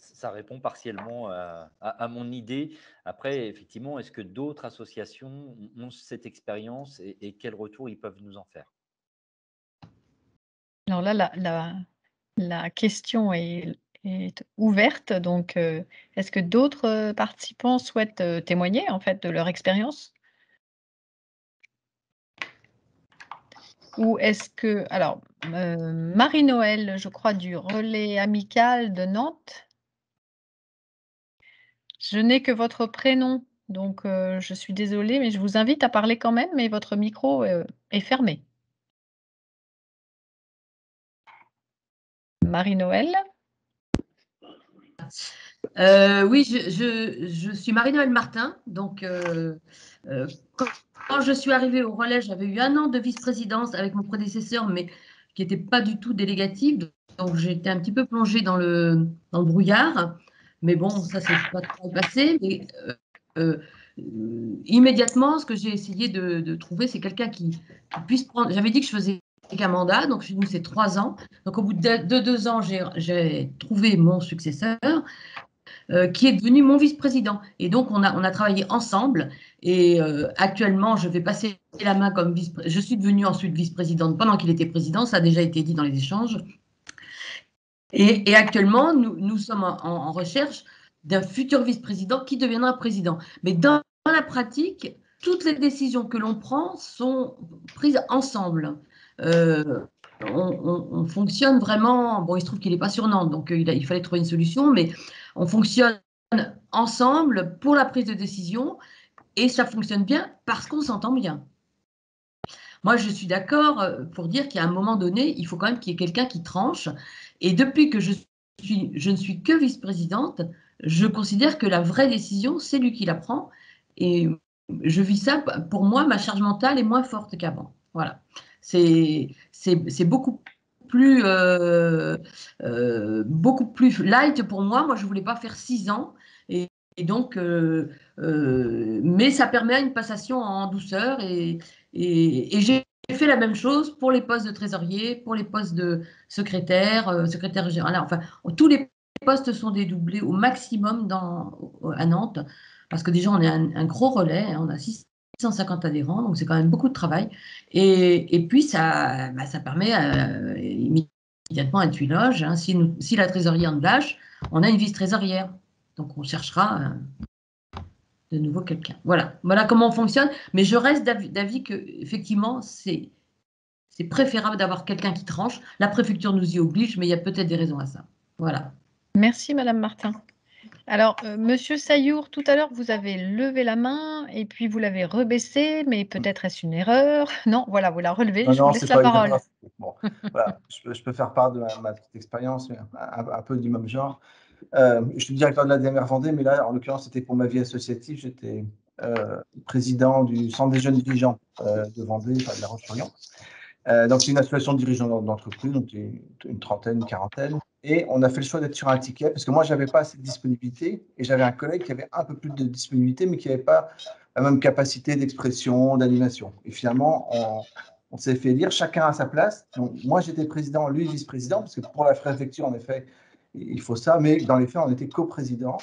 Ça répond partiellement à mon idée. Après, effectivement, est-ce que d'autres associations ont cette expérience et quel retour ils peuvent nous en faire? Alors là, la question est ouverte. Donc, est-ce que d'autres participants souhaitent témoigner en fait de leur expérience? Ou est-ce que, alors, Marie-Noël, je crois, du relais amical de Nantes. Je n'ai que votre prénom, donc je suis désolée, mais je vous invite à parler quand même, mais votre micro est fermé. Marie-Noël? Oui, je suis Marie-Noël Martin. Donc, quand je suis arrivée au relais, j'avais eu 1 an de vice-présidence avec mon prédécesseur, mais qui n'était pas du tout délégatif. Donc, j'étais un petit peu plongée dans le brouillard. Mais bon, ça s'est pas trop passé. Mais immédiatement, ce que j'ai essayé de trouver, c'est quelqu'un qui puisse prendre. J'avais dit que je faisais qu'un mandat, donc je suis venue, c'est 3 ans. Donc, au bout de 2 ans, j'ai trouvé mon successeur. Qui est devenu mon vice-président. Et donc, on a travaillé ensemble. Et actuellement, je vais passer la main comme vice-présidente. Je suis devenue ensuite vice-présidente pendant qu'il était président. Ça a déjà été dit dans les échanges. Et actuellement, nous sommes en recherche d'un futur vice-président qui deviendra président. Mais dans la pratique, toutes les décisions que l'on prend sont prises ensemble. On fonctionne vraiment. Bon, il se trouve qu'il n'est pas sur Nantes, donc il fallait trouver une solution, mais on fonctionne ensemble pour la prise de décision et ça fonctionne bien parce qu'on s'entend bien. Moi, je suis d'accord pour dire qu'à un moment donné, il faut quand même qu'il y ait quelqu'un qui tranche. Et depuis que je ne suis que vice-présidente, je considère que la vraie décision, c'est lui qui la prend. Et je vis ça, pour moi, ma charge mentale est moins forte qu'avant. Voilà. C'est beaucoup plus light pour moi. Moi, je ne voulais pas faire 6 ans. Et donc, mais ça permet une passation en douceur. Et j'ai fait la même chose pour les postes de trésorier, pour les postes de secrétaire, secrétaire général. Enfin, tous les postes sont dédoublés au maximum à Nantes. Parce que déjà, on est un gros relais. Hein, on a 650 adhérents, donc c'est quand même beaucoup de travail. Et puis, ça permet immédiatement un tuilage. Hein. Si la trésorière nous lâche, on a une vice-trésorière. Donc, on cherchera de nouveau quelqu'un. Voilà comment on fonctionne. Mais je reste d'avis qu'effectivement, c'est préférable d'avoir quelqu'un qui tranche. La préfecture nous y oblige, mais il y a peut-être des raisons à ça. Voilà. Merci, Madame Martin. Alors, Monsieur Sayour, tout à l'heure, vous avez levé la main et puis vous l'avez rebaissée, mais peut-être est-ce une erreur? Non, voilà, vous la relevez, je vous laisse la parole. Bon, voilà, je peux faire part de ma petite expérience, un peu du même genre. Je suis directeur de la DMR Vendée, mais là, en l'occurrence, c'était pour ma vie associative. J'étais président du Centre des jeunes dirigeants de Vendée, enfin de La Roche-sur-Yon. Donc, c'est une association de dirigeants d'entreprise, donc une trentaine, une quarantaine. Et on a fait le choix d'être sur un ticket, parce que moi, je n'avais pas assez de disponibilité, et j'avais un collègue qui avait un peu plus de disponibilité, mais qui n'avait pas la même capacité d'expression, d'animation. Et finalement, on s'est fait dire chacun à sa place. Donc, moi, j'étais président, lui vice-président, parce que pour la préfecture, en effet, il faut ça, mais dans les faits, on était coprésident.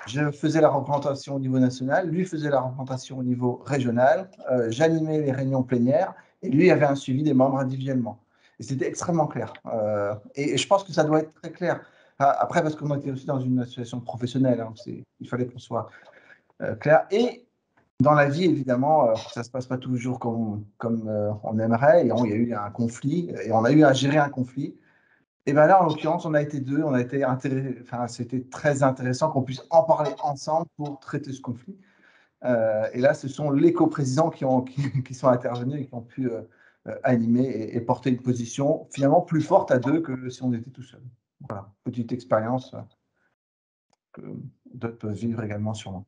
Je faisais la représentation au niveau national, lui faisait la représentation au niveau régional, j'animais les réunions plénières, et lui avait un suivi des membres individuellement. Et c'était extrêmement clair. Et je pense que ça doit être très clair. Après, parce qu'on était aussi dans une association professionnelle, hein, il fallait qu'on soit clair. Et dans la vie, évidemment, ça ne se passe pas toujours comme on aimerait. Et il y a eu un conflit, et on a eu à gérer un conflit. Et bien là, en l'occurrence, on a été deux, c'était très intéressant qu'on puisse en parler ensemble pour traiter ce conflit. Et là, ce sont les coprésidents qui sont intervenus et qui ont pu animer et porter une position finalement plus forte à deux que si on était tout seul. Voilà, petite expérience que d'autres peuvent vivre également sûrement.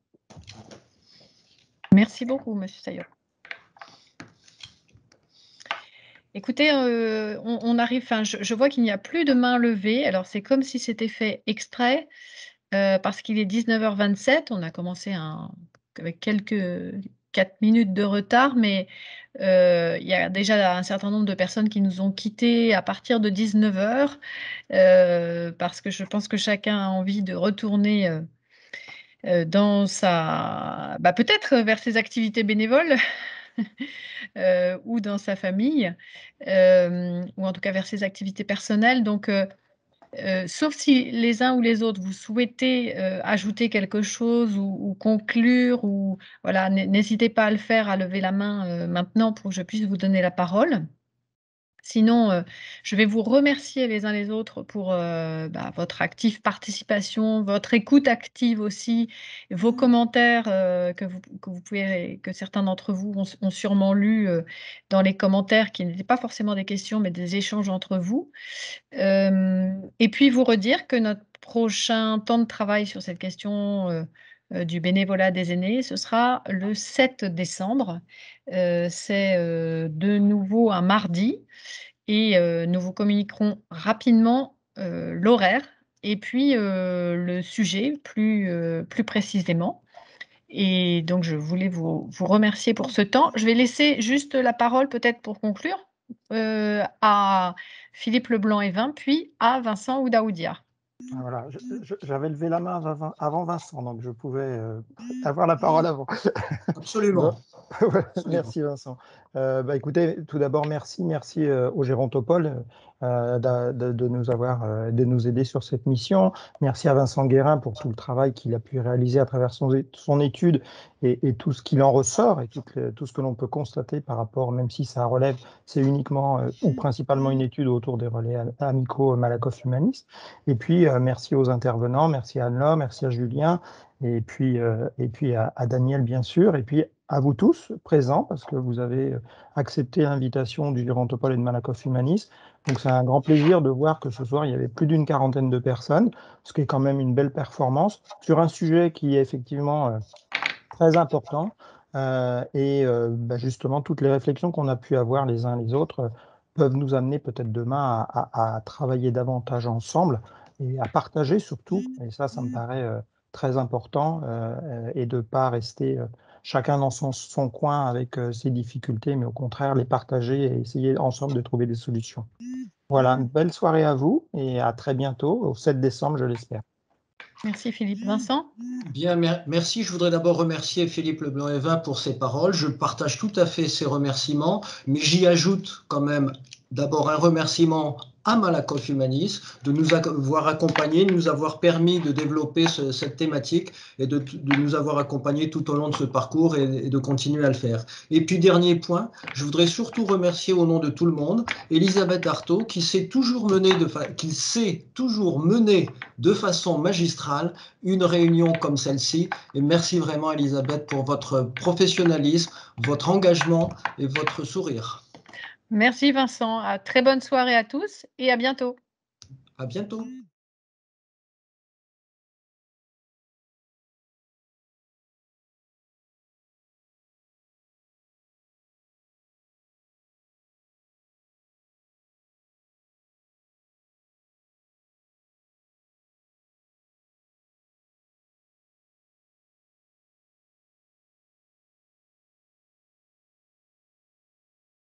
Merci beaucoup, Monsieur Saillot. Écoutez, on arrive, je vois qu'il n'y a plus de mains levées. Alors, c'est comme si c'était fait exprès, parce qu'il est 19h27. On a commencé avec quelques 4 minutes de retard, mais il y a déjà un certain nombre de personnes qui nous ont quittés à partir de 19h, parce que je pense que chacun a envie de retourner dans peut-être vers ses activités bénévoles. Ou dans sa famille, ou en tout cas vers ses activités personnelles. Donc, sauf si les uns ou les autres vous souhaitez ajouter quelque chose ou conclure, ou voilà, n'hésitez pas à le faire, à lever la main maintenant pour que je puisse vous donner la parole. Sinon, je vais vous remercier les uns les autres pour votre active participation, votre écoute active aussi, vos commentaires que certains d'entre vous ont sûrement lus dans les commentaires, qui n'étaient pas forcément des questions, mais des échanges entre vous. Et puis vous redire que notre prochain temps de travail sur cette question du bénévolat des aînés, ce sera le 7 décembre. C'est de nouveau un mardi. Et nous vous communiquerons rapidement l'horaire et puis le sujet plus précisément. Et donc, je voulais vous remercier pour ce temps. Je vais laisser juste la parole, peut-être pour conclure, à Philippe Leblanc-Évin, puis à Vincent Oudaoudia. Voilà, j'avais levé la main avant Vincent, donc je pouvais avoir la parole avant. Absolument. Ouais, merci Vincent. Écoutez, tout d'abord, merci au Gérontopole de nous aider sur cette mission. Merci à Vincent Guérin pour tout le travail qu'il a pu réaliser à travers son étude et tout ce qu'il en ressort et tout ce que l'on peut constater par rapport, même si ça relève, c'est uniquement ou principalement une étude autour des relais amicaux Malakoff humanistes. Et puis, merci aux intervenants, merci à Anne-Laure, merci à Julien, et puis à Daniel, bien sûr, et puis à vous tous présents, parce que vous avez accepté l'invitation du Gérontopole et de Malakoff Humanistes. Donc c'est un grand plaisir de voir que ce soir, il y avait plus d'une quarantaine de personnes, ce qui est quand même une belle performance, sur un sujet qui est effectivement très important. Justement, toutes les réflexions qu'on a pu avoir les uns les autres peuvent nous amener peut-être demain à travailler davantage ensemble et à partager surtout. Et ça me paraît très important, et de ne pas rester chacun dans son coin avec ses difficultés, mais au contraire les partager et essayer ensemble de trouver des solutions. Voilà, une belle soirée à vous et à très bientôt, au 7 décembre, je l'espère. Merci Philippe. Vincent ? Bien, merci. Je voudrais d'abord remercier Philippe Leblanc-Évin pour ses paroles. Je partage tout à fait ses remerciements, mais j'y ajoute quand même d'abord un remerciement à Malakoff Humanistes de nous avoir accompagnés, de nous avoir permis de développer cette thématique et de nous avoir accompagnés tout au long de ce parcours et de continuer à le faire. Et puis, dernier point, je voudrais surtout remercier au nom de tout le monde Elisabeth Artaud qui sait toujours mener de façon magistrale une réunion comme celle-ci. Et merci vraiment Elisabeth pour votre professionnalisme, votre engagement et votre sourire. Merci Vincent. Très bonne soirée à tous et à bientôt. À bientôt.